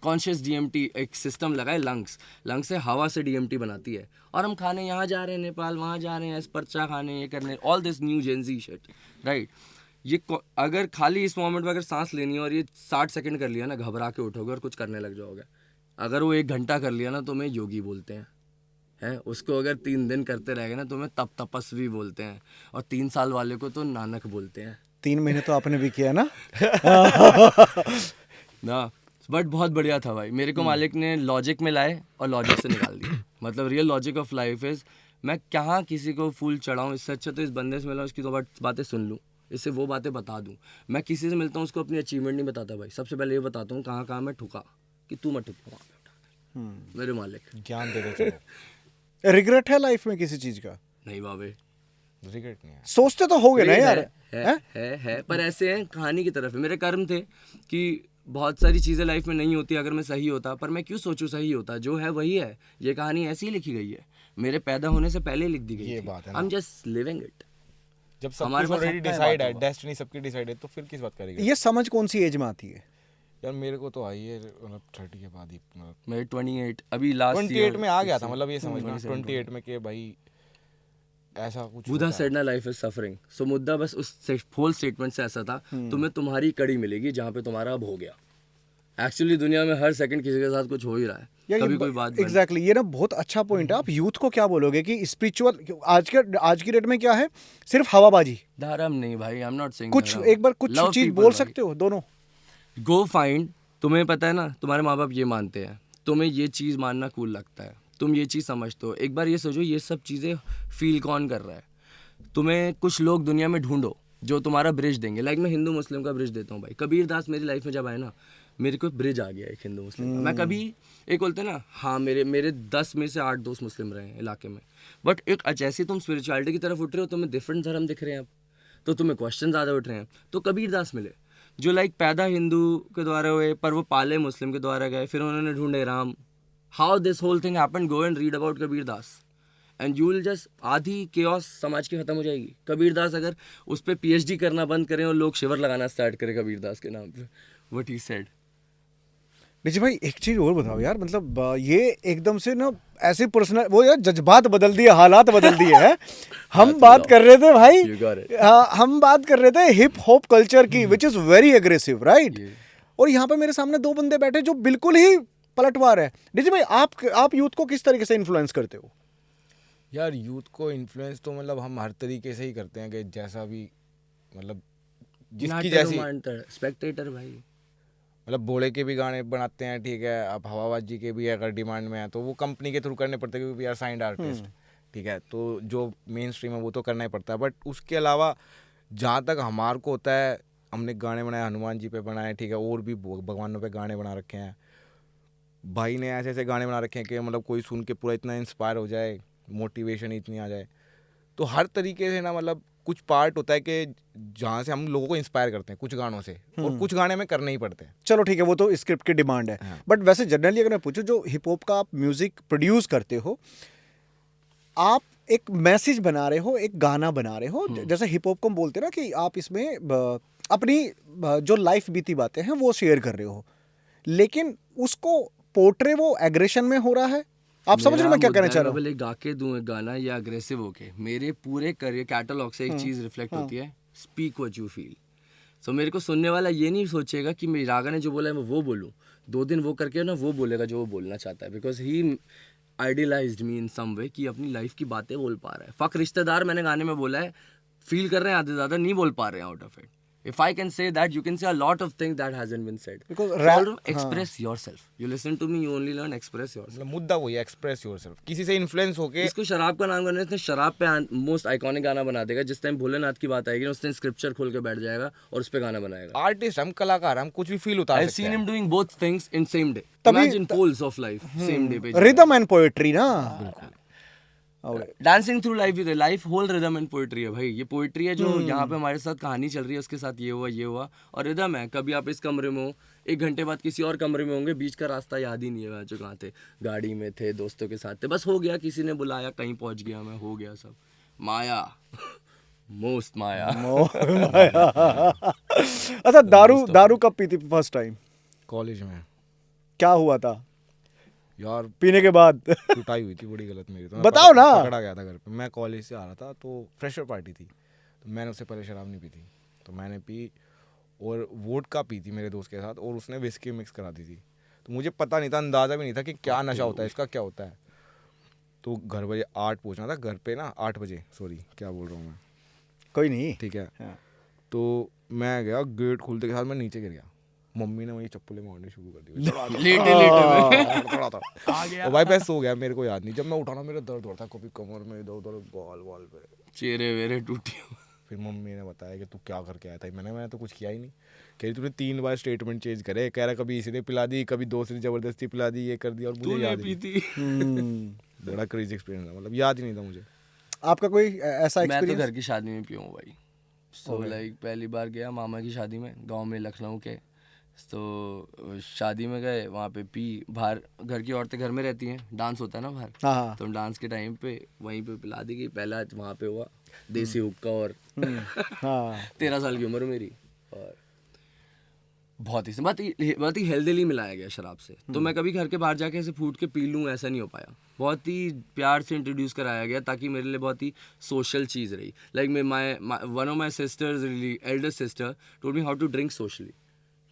Conscious DMT एक सिस्टम लगा है, लंग्स से हवा से डीएमटी बनाती है, और हम खाने यहाँ जा रहे हैं, नेपाल वहाँ जा रहे हैं, पर्चा खाने, ये करने, all this new Gen Z shit, right. ये अगर खाली इस मोमेंट में अगर सांस लेनी है और ये 60 सेकंड कर लिया ना, घबरा के उठोगे और कुछ करने लग जाओगे। अगर वो 1 घंटा कर लिया ना, तो मैं योगी बोलते हैं, उसको अगर 3 दिन करते रहेगा ना, तो मैं तपस्वी बोलते हैं, और 3 साल वाले को तो नानक बोलते हैं 3 महीने तो आपने भी किया ना। ना। बट बहुत बढ़िया था भाई, मेरे को मालिक ने लॉजिक में लाए और लॉजिक से निकाल दिया। मतलब real logic of life is, मैं कहाँ किसी को फूल चढ़ाऊँ, इससे अच्छा तो इस बंदे से मिला, उसकी तो बातें सुन लूँ, इससे वो बातें बता दूँ। मैं किसी से मिलता हूँ, उसको अपनी अचीवमेंट नहीं बताता भाई, सबसे पहले ये बताता हूँ कहाँ कहाँ मैं ठुका, कि तू मत ठुका वहाँ पे उठा, मेरे मालिक। ज्ञान दे दो चलो। रिग्रेट है लाइफ में किसी चीज का? नहीं बाबे, रिग्रेट नहीं है। सोचते तो होगे ना नहीं, यार। है पर ऐसे हैं, कहानी की तरफ है। मेरे कर्म थे कि बहुत सारी चीज़ें लाइफ में नहीं होती अगर मैं सही होता, पर मैं क्यों सोचूं सही होता, जो है वही है। ये कहानी ऐसी ही लिखी गई है, मेरे पैदा होने से पहले लिख दी गई ये थी। बात है I am just living it. जब सब हमारे कुछ पास ऑलरेडी हक है डिसाइड है, बातों का। डेस्टिनी सबकी डिसाइड है, तो फिर किस बात करेंगे? ये समझ कौन सी एज में आती है? यार मेरे को तो आई है मतलब 30 के बाद ही, मतलब मेरे 28 अभी लास्ट 28 में आ गया था, मतलब ये समझना 28 में कि भाई ऐसा कुछ बुधा होता है। सेड ना लाइफ इज सफरिंग। सो मुद्दा बस उस होल स्टेटमेंट से ऐसा था, तुम्हें तुम्हारी कड़ी मिलेगी जहाँ पे तुम्हारा अब हो गया। एक्चुअली दुनिया में हर सेकंड किसी के साथ कुछ हो ही रहा है, या कभी कोई बात बन- एग्जैक्टली ये ना बहुत अच्छा पॉइंट है। आप यूथ को क्या बोलोगे कि स्पिरिचुअल आज की डेट में क्या है? सिर्फ हवाबाजी, धर्म नहीं भाई, आई एम नॉट सेइंग कुछ एक बार कुछ चीज बोल सकते हो दोनों। गो फाइंड, तुम्हें पता है ना, तुम्हारे माँ बाप ये मानते हैं, तुम्हें ये चीज़ मानना कूल लगता है, तुम ये चीज़ समझते हो, एक बार ये सोचो ये सब चीज़ें फील कौन कर रहा है। तुम्हें कुछ लोग दुनिया में ढूंढो जो तुम्हारा ब्रिज देंगे। लाइक मैं हिंदू मुस्लिम का ब्रिज देता हूँ भाई। कबीर दास मेरी लाइफ में जब आए ना, मेरे को ब्रिज आ गया एक हिंदू मुस्लिम का। मैं कभी एक बोलते ना, हाँ मेरे 10 में से 8 दोस्त मुस्लिम रहे हैं इलाके में, बट एक जैसे तुम स्पिरिचुअलिटी की तरफ उठ रहे हो, तुम्हें डिफरेंट धर्म दिख रहे हैं अब, तो तुम्हें क्वेश्चन ज़्यादा उठ रहे हैं। तो कबीर दास मिले जो लाइक पैदा हिंदू के द्वारा हुए, पर वो पाले मुस्लिम के द्वारा गए, फिर उन्होंने ढूंढे Ram. How this whole thing happen, go and read about Kabir Das and you will just, आधी केओस समाज की खत्म हो जाएगी। कबीर दास अगर उस पर पीएचडी करना बंद करें और लोग शिवर लगाना स्टार्ट करें कबीर दास के नाम पे, व्हाट ही सेड। निजी भाई एक चीज और बताओ यार, मतलब ये एकदम से ना ऐसे पर्सनल वो यार जज्बात बदल दिए, हालात बदल दिए हैं। हम बात कर रहे थे भाई, You got it. हम बात कर रहे थे हिप हॉप कल्चर की, which is very aggressive right. और यहाँ पे मेरे सामने 2 बंदे बैठे जो बिल्कुल ही पलटवार है। निजी भाई आप यूथ को किस तरीके से इन्फ्लुएंस करते हो? यार यूथ को इन्फ्लुएंस तो मतलब हम हर तरीके से ही करते हैं, कि जैसा भी मतलब जिसकी जैसी, स्पेक्टेटर भाई, मतलब बोले के भी गाने बनाते हैं, ठीक है। अब हवाबाजी के भी अगर डिमांड में है तो वो कंपनी के थ्रू करने पड़ते हैं, क्योंकि वी आर साइंड आर्टिस्ट, ठीक है। तो जो मेन स्ट्रीम है वो तो करना ही पड़ता है, बट उसके अलावा जहाँ तक हमारे को होता है, हमने गाने बनाए, हनुमान जी पे बनाए, ठीक है, और भी भगवानों पे गाने बना रखे हैं। भाई ने ऐसे ऐसे गाने बना रखे हैं कि मतलब कोई सुन के पूरा इतना इंस्पायर हो जाए, मोटिवेशन इतनी आ जाए। तो हर तरीके से ना, मतलब कुछ पार्ट होता है कि जहाँ से हम लोगों को इंस्पायर करते हैं कुछ गानों से, और कुछ गाने हमें करने ही पड़ते हैं। चलो ठीक है, वो तो स्क्रिप्ट की डिमांड है। हाँ। बट वैसे जनरली अगर मैं पूछूं, जो हिप हॉप का आप म्यूजिक प्रोड्यूस करते हो, आप एक मैसेज बना रहे हो, एक गाना बना रहे हो, जैसे हिप हॉप को हम बोलते हैं ना कि आप इसमें अपनी जो लाइफ बीती बातें हैं वो शेयर कर रहे हो, लेकिन उसको पोर्ट्रे वो एग्रेशन में हो रहा है। आप समझ रहे हो मैं क्या कहना चाह रहा हूँ? मैं गा के दूं एक गाना या अग्रेसिव होके, मेरे पूरे करियर कैटलॉग से एक चीज रिफ्लेक्ट होती है, स्पीक व्हाट यू फील। सो मेरे को सुनने वाला ये नहीं सोचेगा कि मेरी रागा ने जो बोला है मैं वो बोलूं, 2 दिन वो करके ना वो बोलेगा जो वो बोलना चाहता है, बिकॉज ही आइडियलाइज्ड मी इन सम वे कि अपनी लाइफ की बातें बोल पा रहा है। फक रिश्तेदार मैंने गाने में बोला है, फील कर रहे हैं आधे ज़्यादा, नहीं बोल पा रहे हैं out of it. If I can say that, you can say a lot of things that hasn't been said. Because So, express yourself. You listen to me, you only learn, express yourself. मतलब मुद्दा वही है, express yourself. किसी से influence होके इसको शराब का नाम करने से शराब पे मोस्ट आइकॉनिक गाना बना देगा। जिस टाइम भोलेनाथ की बात आएगी ना, उस टाइम स्क्रिप्चर खोल के बैठ जाएगा और उस पे गाना बनाएगा। आर्टिस्ट, हम कलाकार, हम कुछ भी फील उतार I've सकते seen हैं। him doing both things in same day. तभी- Imagine poles of life same day पे। रिदम एंड पोएट्री ना। Dancing through life, life whole rhythm and poetry है भाई। ये पोइट्री है जो यहाँ पे हमारे साथ कहानी चल रही है, उसके साथ ये हुआ और रिदम है। कभी आप इस कमरे में हो, 1 घंटे बाद किसी और कमरे में होंगे, बीच का रास्ता याद ही नहीं है जो कहाँ थे, गाड़ी में थे, दोस्तों के साथ थे, बस हो गया, किसी ने बुलाया, कहीं पहुंच गया मैं, हो गया सब। माया मोस्ट माया। अच्छा, दारू कब पी थी फर्स्ट टाइम? कॉलेज में। क्या हुआ था यार पीने के बाद? कुटाई हुई थी बड़ी गलत मेरी तो। मैं बताओ ना। पकड़ा गया था घर पे। मैं कॉलेज से आ रहा था तो फ्रेशर पार्टी थी, तो मैंने उससे पहले शराब नहीं पी थी, तो मैंने पी और वोडका पी थी मेरे दोस्त के साथ, और उसने विस्की मिक्स करा दी थी। तो मुझे पता नहीं था, अंदाज़ा भी नहीं था कि क्या नशा होता है, इसका क्या होता है। तो घर बजे 8 पहुँचना था घर पे ना, 8 बजे, सॉरी क्या बोल रहा हूँ मैं, कोई नहीं, ठीक है। हाँ। तो मैं गया, गेट खुलते के साथ मैं नीचे गिर गया। मम्मी ने वही चप्पलें मारनी शुरू कर दी। लेटे पड़ा था आ गया। और भाई मैं सो गया, मेरे को याद नहीं। जब मैं उठा ना, मेरा दर्द हो रहा था, कभी कमर में, इधर उधर, बाल पे। चेहरे वेरे टूटे। फिर मम्मी ने बताया कि तू क्या करके आया था। मैंने तो कुछ किया ही नहीं। कह रही तूने 3 बार स्टेटमेंट चेंज करे, कह रहा कभी इसी ने पिला दी, कभी दोस्त ने जबरदस्ती पिला दी, ये कर दिया, और मुझे याद ही नहीं। बड़ा क्रेजी एक्सपीरियंस था, मतलब याद ही नहीं था मुझे। आपका कोई ऐसा मैं तो एक्सपीरियंस? घर की शादी में पिया हूँ भाई। सो लाइक पहली बार गया मामा की शादी में, गांव में, लखनऊ के। तो शादी में गए, वहाँ पे पी, बाहर घर की औरतें घर में रहती हैं, डांस होता है ना बाहर, हाँ। तो डांस के टाइम पे वहीं पे पिला दी गई। पहला वहाँ पे हुआ देसी हुक्का, और हाँ 13 साल की उम्र मेरी, और बहुत ही हेल्दीली मिलाया गया शराब से। तो मैं कभी घर के बाहर जाके ऐसे फूट के पी लूँ ऐसा नहीं हो पाया। बहुत ही प्यार से इंट्रोड्यूस कराया गया, ताकि मेरे लिए बहुत ही सोशल चीज़ रही। Like one of my sisters, elder sister, told me how to drink socially.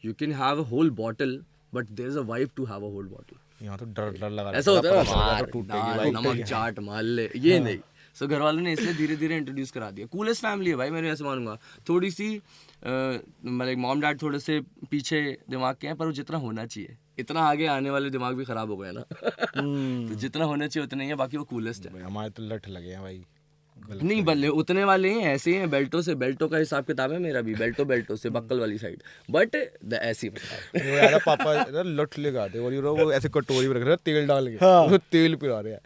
You can have a whole bottle, but there's a vibe to have a whole bottle. यहाँ तो डर लगा ऐसा होता है ना, तो टूटेगी दाल, भाई। नमक चाट मार ले, ये नहीं। सो घर वालों ने इसलिए धीरे धीरे इंट्रोड्यूस करा दिया। कूलेस्ट फैमिली है भाई, मैं ऐसे मानूंगा। थोड़ी सी मतलब मॉम डैड थोड़े से पीछे दिमाग के हैं, पर वो जितना होना चाहिए, इतना आगे आने वाले दिमाग भी खराब हो गए ना। तो जितना होना चाहिए उतना ही है, बाकी वो कूलेस्ट है। हमारे तो लठ लगे हैं भाई। नहीं बल्ले उतने वाले हैं, ऐसे ही हैं, बेल्टों से, बेल्टों का हिसाब किताब है मेरा भी, बेल्टों से बक्कल वाली साइड, बट ऐसी यार पापा ना लठ लेके आते और वो ऐसे कटोरी में रख रहे हैं तेल डाल के, उसमें तेल पिला रहे हैं।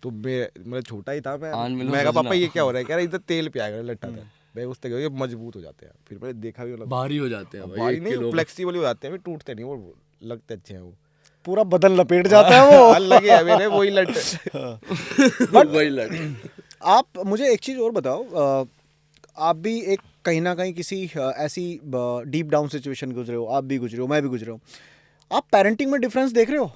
तो मैं छोटा ही था, मैं कहा पापा ये क्या हो रहा है, कह रहा इधर तेल पिया कर लट्टा था। मैं उससे ये मजबूत हो जाते हैं। फिर मैंने देखा भी, मतलब भारी हो जाते हैं भारी नहीं, फ्लेक्सिबल हो जाते हैं, टूटते नहीं, वो लगते अच्छे हैं। वो पूरा बदन लपेट जाता है वो। लगे है मेरे वही लट। बट वही लट। आप मुझे एक चीज़ और बताओ, आप भी एक कहीं ना कहीं किसी ऐसी डीप डाउन सिचुएशन गुजरे हो, आप भी गुजरे हो, मैं भी गुजरे हूँ। आप पेरेंटिंग में डिफरेंस देख रहे हो?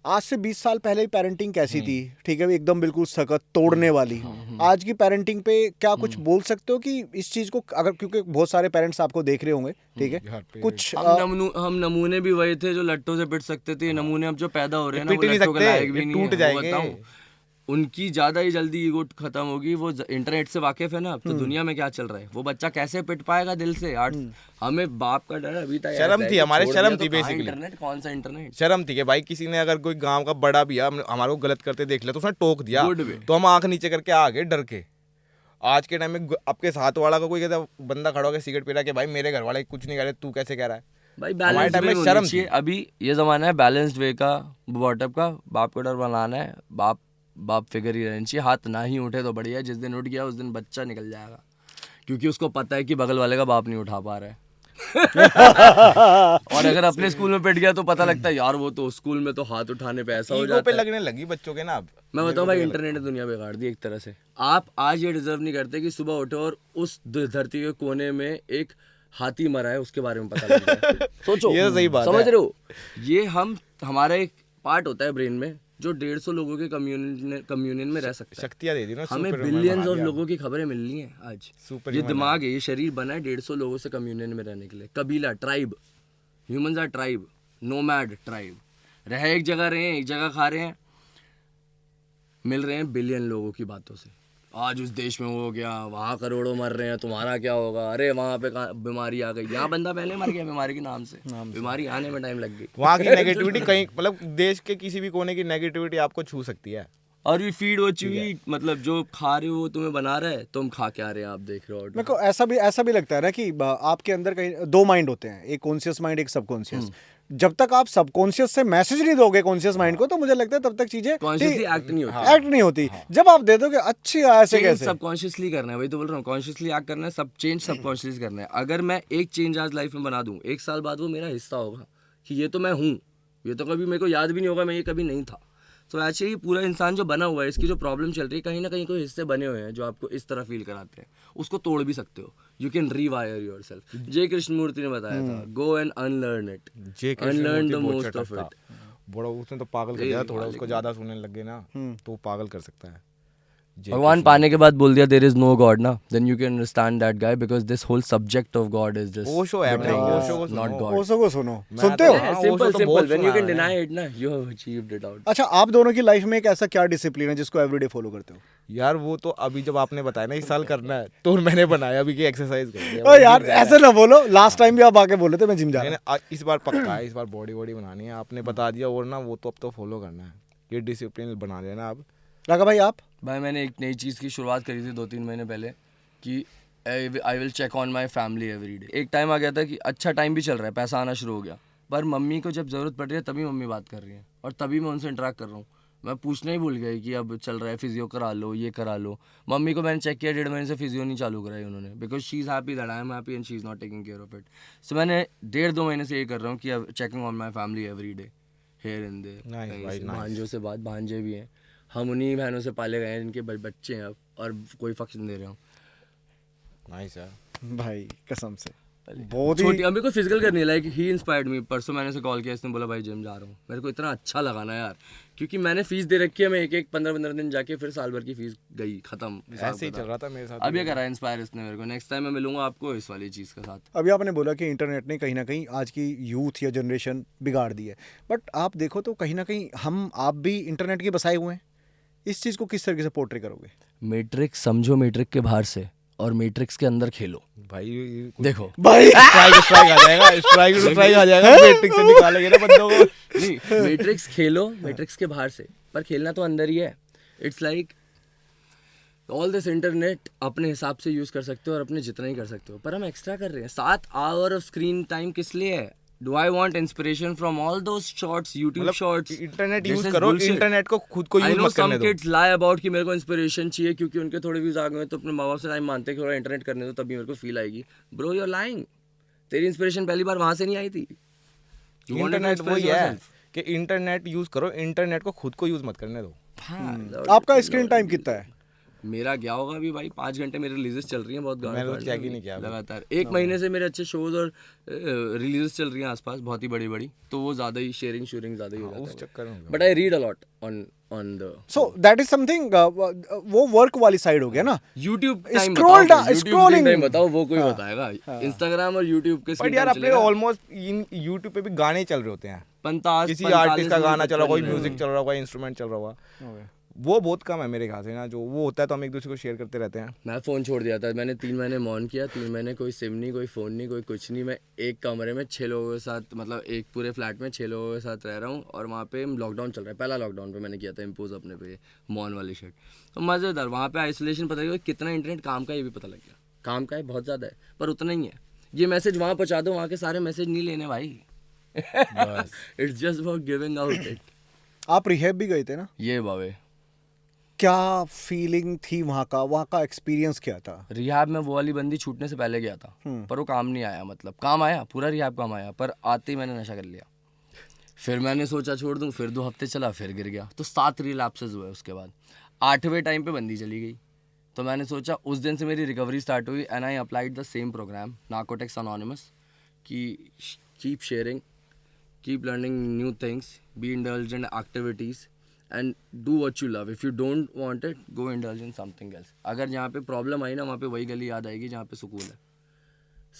आज से 20 साल पहले पेरेंटिंग कैसी थी, ठीक है, एकदम बिल्कुल सख्त तोड़ने वाली। आज की पेरेंटिंग पे क्या कुछ बोल सकते हो कि इस चीज़ को, अगर, क्योंकि बहुत सारे पेरेंट्स आपको देख रहे होंगे, ठीक है, कुछ हम नमूने भी वही थे जो लट्टों से पिट सकते थे। नमूने अब जो पैदा हो रहे हैं ना, वो लट्टों के लायक भी नहीं है। टूट जाएंगे। उनकी ज़्यादा ही जल्दी ईगो खत्म होगी। वो इंटरनेट से वाकिफ है ना, अब तो दुनिया में क्या चल रहा है, वो बच्चा कैसे पिट पाएगा दिल से। हमें बाप का डर अभी तक, शर्म थी हमारे, शर्म थी बेसिकली। इंटरनेट कौन सा इंटरनेट, शर्म थी कि भाई किसी ने अगर कोई गांव का बड़ा भी हमारे को गलत करते देख लिया तो उसने टोक दिया, तो हम आंख नीचे करके आ गए डर के। आज के टाइम में आपके साथ वाला का कोई कहता बंदा खड़ा होकर सिगरेट पी रहा है कि भाई मेरे घर वाले कुछ नहीं कर रहे, तू कैसे कह रहा है। भाई बैलेंस वे होना चाहिए। अभी ये जमाना है बैलेंस्ड वे का, बॉटअप का। बाप को डर बनाना है, बाप फिगर ही रहनी चाहिए। हाथ ना ही उठे तो बढ़िया, जिस दिन उठ गया उस दिन बच्चा निकल जाएगा। क्योंकि उसको पता है कि बगल वाले का बाप नहीं उठा पा रहा है। और अगर अपने स्कूल में पिट गया तो पता लगता है यार वो तो स्कूल में तो हाथ उठाने पे ऐसा हो ईगो जाता पे है। लगने लगी बच्चों के ना अब। मैं बताऊं भाई, इंटरनेट ने दुनिया बिगाड़ दी एक तरह से। आप आज ये डिजर्व नहीं करते कि सुबह उठो और उस धरती के कोने में एक हाथी मरा है उसके बारे में पता लग जाए। सोचो, ये तो सही बात समझ है। रहे हो? ये हमारा एक पार्ट होता है ब्रेन में जो 150 लोगों के कम्युनियन में रह सकता है। शक्तियाँ दे दी ना, हमें सुपर बिलियंस ऑफ लोगों की खबरें मिलनी है आज। सुपर ये ह्यूमन दिमाग है, ये शरीर बना है 150 लोगों से कम्युनियन में रहने के लिए। कबीला, tribe, humans are tribe, nomad tribe. रह एक जगह रहे हैं, एक जगह खा रहे हैं, मिल रहे हैं बिलियन लोगों की बातों से। आज उस देश में वो हो गया, वहाँ करोड़ों मर रहे हैं, तुम्हारा क्या होगा? अरे वहाँ पे बीमारी आ गई, यहाँ बंदा पहले मर गया बीमारी के नाम से। बीमारी आने में टाइम लग गई। वहाँ की नेगेटिविटी कहीं, मतलब देश के किसी भी कोने की नेगेटिविटी आपको छू सकती है। और we feed what you eat, मतलब जो खा रहे हो वो तुम्हें बना रहा है, तुम खा के आ रहे हैं, आप देख रहे हो। मेरे को ऐसा भी लगता है ना कि आपके अंदर कहीं दो माइंड होते हैं, एक कॉन्शियस माइंड, एक सबकॉन्शियस। जब तक आप सबकॉन्शियस से मैसेज नहीं दोगे कॉन्शियस माइंड को, तो मुझे लगता है तब तक चीजें कॉन्शियसली एक्ट नहीं होता। एक्ट नहीं होती। जब आप दे दोगे अच्छी ऐसे चेंज कैसे, सबकॉन्शियसली करना है, वही तो बोल रहा हूँ। कॉन्शियसली एक्ट करना है, सब चेंज सबकॉन्शियसली करना है। अगर मैं एक चेंज आज लाइफ में बना दूं, एक साल बाद वो मेरा हिस्सा होगा कि ये तो मैं हूँ, ये तो कभी मेरे को याद भी नहीं होगा मैं ये कभी नहीं था। तो एक्चुअली पूरा इंसान जो बना हुआ है, इसकी जो प्रॉब्लम चल रही है, कहीं ना कहीं कोई हिस्से बने हुए हैं जो आपको इस तरह फील कराते हैं। उसको तोड़ भी सकते हो। You can रीवायर yourself. जय कृष्णमूर्ति ने बताया था, go and unlearn it, unlearn the most of it. बड़ा उसने तो पागल कर दिया थोड़ा, उसको ज्यादा सुनने लग गए ना तो वो पागल कर सकता है। भगवान पाने के बाद बोल दिया देयर इज नो गॉड ना, then you can understand that guy, because this whole subject of God is just Osho है भाई, ओशो को नॉट सुनो। गॉड। ओशो को सुनो, सुनते हो? हाँ, सिंपल ओशो तो सिंपल, बहुत व्हेन यू सुना कैन है डिनाई इट ना, you have achieved it out. अच्छा, आप दोनों की लाइफ में एक ऐसा क्या डिसिप्लिन है जिसको एवरीडे फॉलो करते हो? यार वो तो अभी जब आपने बताया ना इस साल करना है, तो मैंने बनाया अभी कि एक्सरसाइज कर ओ यार ऐसे ना बोलो, लास्ट टाइम भी आप आके बोले थे मैं जिम जा रहा हूं। इस बार पक्का है, इस बार बॉडी वॉडी बनानी है, आपने बता दिया। और ना वो तो अब तो फॉलो करना है, ये डिसिप्लिन बना लेना अब। राघव भाई आप? भाई मैंने एक नई चीज़ की शुरुआत करी थी 2-3 महीने पहले कि I will check on my family every day. एक टाइम आ गया था कि अच्छा टाइम भी चल रहा है, पैसा आना शुरू हो गया, पर मम्मी को जब ज़रूरत पड़ रही है तभी मम्मी बात कर रही है और तभी मैं उनसे इंटरेक्ट कर रहा हूँ। मैं पूछना ही भूल गया कि अब चल रहा है फिजियो करा लो, ये करा लो। मम्मी को मैंने चेक किया, 1.5 महीने से फिजियो नहीं चालू कराई उन्होंने, because she is happy that I am happy and she is not taking care of it. So मैंने 1.5-2 महीने से ये कर रहा हूँ कि अब checking on my family every day, here in there. भांजों से बात, भांजे भी हैं, हम उन्हीं बहनों से पाले गए हैं जिनके बच्चे हैं अब, और कोई फंक्शन दे रहे हो। नाइस यार भाई कसम से बहुत ही छोटी अभी कोई फिजिकल करनी है, लाइक ही इंस्पायर्ड मी। परसों मैंने उसे कॉल किया, इसने बोला भाई जिम जा रहा हूँ। मेरे को इतना अच्छा लगा ना यार, क्योंकि मैंने फीस दे रखी है, मैं एक 15-15 दिन जाके फिर साल भर की फीस गई, खत्म। ऐसे ही चल रहा था मेरे साथ। अब ये करा इंस्पायर इसने मेरे को। नेक्स्ट टाइम मैं मिलूंगा आपको इस वाली चीज़ के साथ। अभी आपने बोला कि इंटरनेट ने कहीं ना कहीं आज की यूथ या जनरेशन बिगाड़ दी है, बट आप देखो तो कहीं ना कहीं आप भी इंटरनेट के बसाए हुए हैं। इस चीज़ को किस तरीके से पोर्ट्रे करोगे? मैट्रिक्स समझो, मैट्रिक्स के बाहर से, और मैट्रिक्स के अंदर खेलो। भाई देखो भाई स्ट्राइक आ जाएगा, स्ट्राइक आ जाएगा, मैट्रिक्स से निकालेंगे ना बंदों को। नहीं, मैट्रिक्स खेलो, मैट्रिक्स के बाहर से, पर खेलना तो अंदर ही है। It's like all this internet अपने हिसाब से यूज़ कर सकते हो और अपने जितना ही कर सकते हो, पर हम एक्स्ट्रा कर रहे हैं। 7 आवर ऑफ स्क्रीन टाइम किस लिए है? Do I want inspiration from all those shorts, YouTube shorts? Internet use करो, इंटरनेट को खुद को यूज मत करने दो। किड्स लाई अबाउट कि मेरे को इंस्पिरेशन चाहिए क्योंकि उनके थोड़े व्यूज आ गए, तो अपने माँ बाप से टाइम मानते हैं कि थोड़ा इंटरनेट करने दो तभी मेरे को फील आएगी। ब्रो यू आर लाइंग, तेरी इंस्पिरेशन पहली बार वहां से नहीं आई थी। इंटरनेट वही है कि इंटरनेट यूज करो, इंटरनेट को खुद को यूज मत करने दो। आपका स्क्रीन टाइम कितना है? मेरा क्या होगा अभी भाई, 5 घंटे मेरी रिलीजेस चल रही हैं बहुत मैंने तो चेक ही नहीं किया लगातार। 1 महीने से मेरे अच्छे शोज और रिलीजेस चल रही हैं आसपास, बहुत ही बड़ी बड़ी, तो वो ज़्यादा ही शेयरिंग ज़्यादा ही हो उस जाता चक्कर में है। But I read a lot on the so that is something, वो वर्क वाली साइड हो गया ना। यूट्यूब Scrolling टाइम बताओ, वो कोई बताएगा? इंस्टाग्राम और यूट्यूब के बट यार अपने ऑलमोस्ट यूट्यूब पे भी गाने चल रहे होते हैं, 45 किसी आर्टिस्ट का गाना चल रहा, कोई म्यूजिक चल रहा, कोई इंस्ट्रूमेंट चल रहा होगा, वो बहुत कम है मेरे ख्याल से ना। जो वो होता है तो हम एक दूसरे को शेयर करते रहते हैं। मैं फ़ोन छोड़ दिया था, मैंने 3 महीने मौन किया। 3 महीने कोई सिम नहीं, कोई फ़ोन नहीं, कोई कुछ नहीं। मैं एक कमरे में 6 लोगों के साथ, मतलब एक पूरे फ्लैट में 6 लोगों के साथ रह रहा हूँ, और वहाँ पे लॉकडाउन चल रहा है। पहला लॉकडाउन पे मैंने किया था इम्पोज अपने पे मौन वाली शिट, तो मज़ेदार। वहाँ पे आइसोलेशन पता लगा कितना इंटरनेट काम का, ये भी पता लग गया। काम का है बहुत ज़्यादा है, पर उतना ही है। ये मैसेज वहाँ पहुँचा दो, वहाँ के सारे मैसेज नहीं लेने भाई। It's just about giving out it. आप रिहैब भी गए थे ना? ये बावे क्या फीलिंग थी वहाँ का एक्सपीरियंस क्या था? रिहैब में वो वाली बंदी छूटने से पहले गया था, पर वो काम नहीं आया, मतलब काम आया, पूरा रिहैब काम आया, पर आते ही मैंने नशा कर लिया। फिर मैंने सोचा छोड़ दूं, फिर 2 हफ्ते चला, फिर गिर गया, तो 7 रिलैप्सेस हुए। उसके बाद 8वें टाइम पे बंदी चली गई, तो मैंने सोचा, उस दिन से मेरी रिकवरी स्टार्ट हुई and I applied the same program narcotics anonymous कि keep sharing, keep learning new things, be indulged in activities and do what you love. If you don't want it, go indulge in something else. अगर जहाँ पे problem आई ना, वहाँ पे वही गली याद आएगी जहाँ पे सुकून है,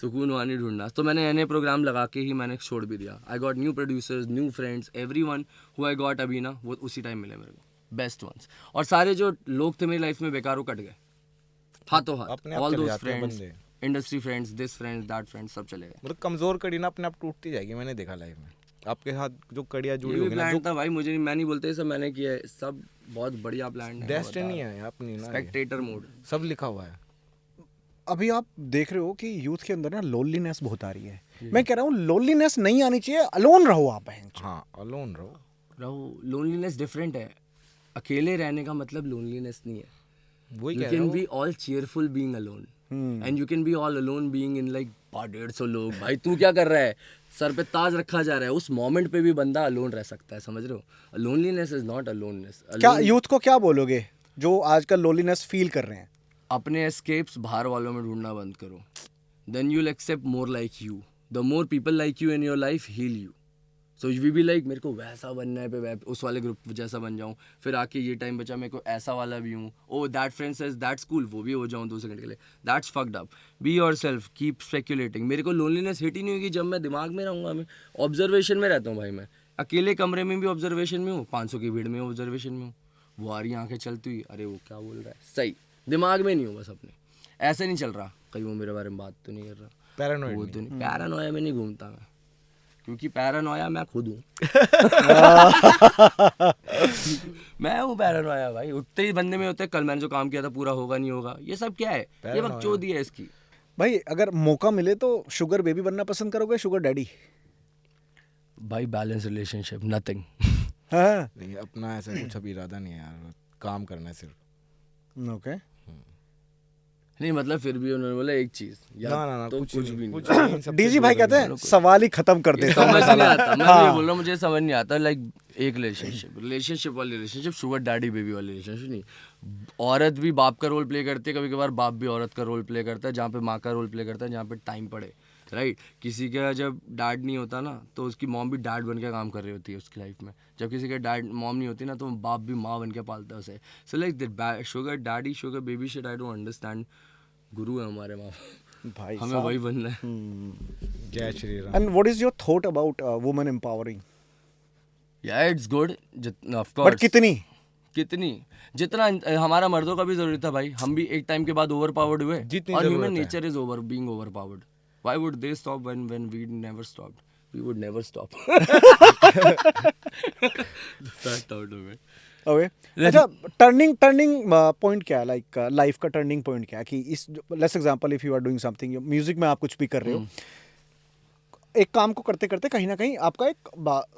सुकून वहाँ नहीं ढूंढना। तो मैंने नए प्रोग्राम लगा के ही मैंने छोड़ भी दिया। I got new producers, new friends, everyone who I got अभी ना, वो उसी टाइम मिले मेरे को, बेस्ट वंस। और सारे जो लोग थे मेरी लाइफ में बेकार, वो कट गए हाथों हाथ। अपने आप ऑल चले दोज जाते हैं फ्रेंड्स, बंदे। Industry friends, this friends, that friends, सब चले गए। मतलब कमजोर कड़ी ना अपने आप टूटती जाएगी, मैंने देखा लाइफ में आपके साथ जो कड़ियाँ जुड़ी ये भी होगी ना, प्लान था भाई, मुझे नहीं, मैं नहीं बोलते, सब मैंने किया है, सब बहुत बढ़िया प्लान है। डेस्टिनी है अपनी ना, ये स्पेक्टेटर मोड। सब लिखा हुआ है। अभी आप देख रहे हो कि यूथ के अंदर ना लोनलीनेस बहुत आ रही है। मैं कह रहा हूँ लोनलीनेस नहीं आनी चाहिए, अलोन रहो आप। हाँ, अलोन रहो। लोनलीनेस डिफरेंट है, अकेले रहने का मतलब लोनलीनेस नहीं है। वही You कह रहा can हूँ। be all cheerful being alone, and you can be all alone being in like 150 लोग। भाई तू क्या कर रहा है, सर पे ताज रखा जा रहा है, उस मोमेंट पे भी बंदा अलोन रह सकता है, समझ रहे हो? Loneliness is not aloneness. क्या यूथ को क्या बोलोगे जो आजकल लोनलीनेस फील कर रहे हैं? अपने एस्केप्स बाहर वालों में ढूंढना बंद करो, then you will accept more like you. The more people like you in your life heal you. So we be like, मेरे को वैसा बनना है पे उस वाले ग्रुप जैसा बन जाऊँ, फिर आके ये टाइम बचा मेरे को ऐसा वाला भी हूँ, oh that friend says that's cool, वो भी हो जाऊँ 2 सेकंड के लिए, that's fucked up. Be yourself, keep speculating. मेरे को लोनलीनेस हिट ही नहीं होगी जब मैं दिमाग में रहूँगा, मैं ऑब्जर्वेशन में रहता हूँ भाई। मैं अकेले कमरे में भी ऑब्जर्वेशन में हूँ, 500 की भीड़ में ऑब्जर्वेशन में हूँ, वो आ रही आंखें चलती हुई, अरे वो क्या बोल रहा है, सही दिमाग में नहीं हूँ बस अपने, ऐसे नहीं चल रहा, कहीं वो मेरे बारे में बात तो नहीं कर रहा, पैरानॉइड वो तो नहीं, पैरानोया में नहीं घूमता मैं, क्योंकि पैरानोया मैं खुद हूँ। मैं हूँ पैरानोया भाई, उठते ही बंदे में होते हैं, कल मैंने जो काम किया था पूरा होगा नहीं होगा, ये सब क्या है, ये बकचोदी है इसकी। भाई अगर मौका मिले तो शुगर बेबी बनना पसंद करोगे, शुगर डैडी? भाई बैलेंस रिलेशनशिप, नथिंग। हाँ, नहीं, अपना ऐसा कुछ अभी इरादा नहीं है यार, काम करना है सिर्फ। ओके। नहीं मतलब फिर भी उन्होंने बोला एक चीज यार, ना, तो कुछ भी नहीं। नहीं। डीजी भाई कहते हैं सवाल ही खत्म कर देते समझ नहीं आता, मैं ये बोल रहा हूँ, मुझे समझ नहीं आता। लाइक एक रिलेशनशिप वाली रिलेशनशिप, शुगर डैडी बेबी वाली रिलेशनशिप नहीं। औरत भी बाप का रोल प्ले करती है, कभी कभार बाप भी औरत का रोल प्ले करता है, जहाँ पे माँ का रोल प्ले करता है, जहाँ पे टाइम पड़े, राइट। किसी का जब डैड नहीं होता ना, तो उसकी मॉम भी डैड बन के काम कर रही होती है उसकी लाइफ में। जब किसी का डैड मॉम नहीं होती ना, तो बाप भी माँ बन के पालता है उसे। So like that sugar daddy sugar baby shit, I don't understand. गुरु है हमारे माँ भाई, हमें वही बनना है। जय Shri Ram. And what is your thought about women empowering? या it's good, of but course. कितनी जितना हमारा मर्दों का भी जरूरी था भाई, हम भी एक टाइम के बाद ओवर पावर्ड हुए, जितनी और जरूरत ह्यूमन है। Nature is over being over powered. Why would they stop when we never stopped? We would never stop. Fact out of it. Okay, अच्छा, टर्निंग पॉइंट क्या है, लाइक लाइफ का टर्निंग पॉइंट क्या है कि इस, let's example, if you are doing something, music में आप कुछ भी कर रहे हो, एक काम को करते करते कहीं ना कहीं आपका एक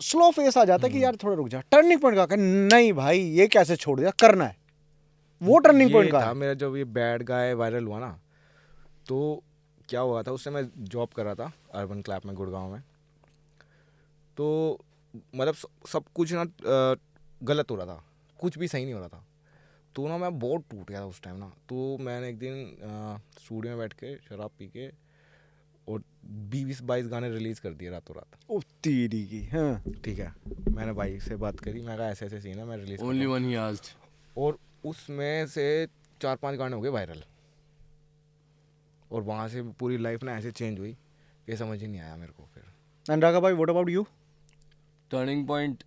स्लो फेस आ जाता है कि यार थोड़ा रुक जा, टर्निंग पॉइंट का नहीं भाई ये कैसे छोड़ दिया, करना है, वो टर्निंग ये पॉइंट का था है। मेरा, जब ये बैड गाय वायरल हुआ ना, तो क्या हुआ था, उससे मैं जॉब कर रहा था अर्बन क्लैप में गुड़गांव में। तो मतलब सब कुछ ना गलत हो रहा था, कुछ भी सही नहीं हो रहा था। तो ना मैं बहुत टूट गया था उस टाइम ना। तो मैंने एक दिन स्टूडियो में बैठ के शराब पी के और 20-22 गाने रिलीज़ कर दिए रातों रात। ओ तेरी की, हाँ। ठीक है, मैंने भाई से बात करी, मैं कहा ऐसे ऐसे सीन है, मैं release only one he asked, और उसमें से 4-5 गाने हो गए वायरल। और वहाँ से पूरी लाइफ ना ऐसे चेंज हुई, ये समझ ही नहीं आया मेरे को फिर। एंड राघव भाई, what about you? Turning point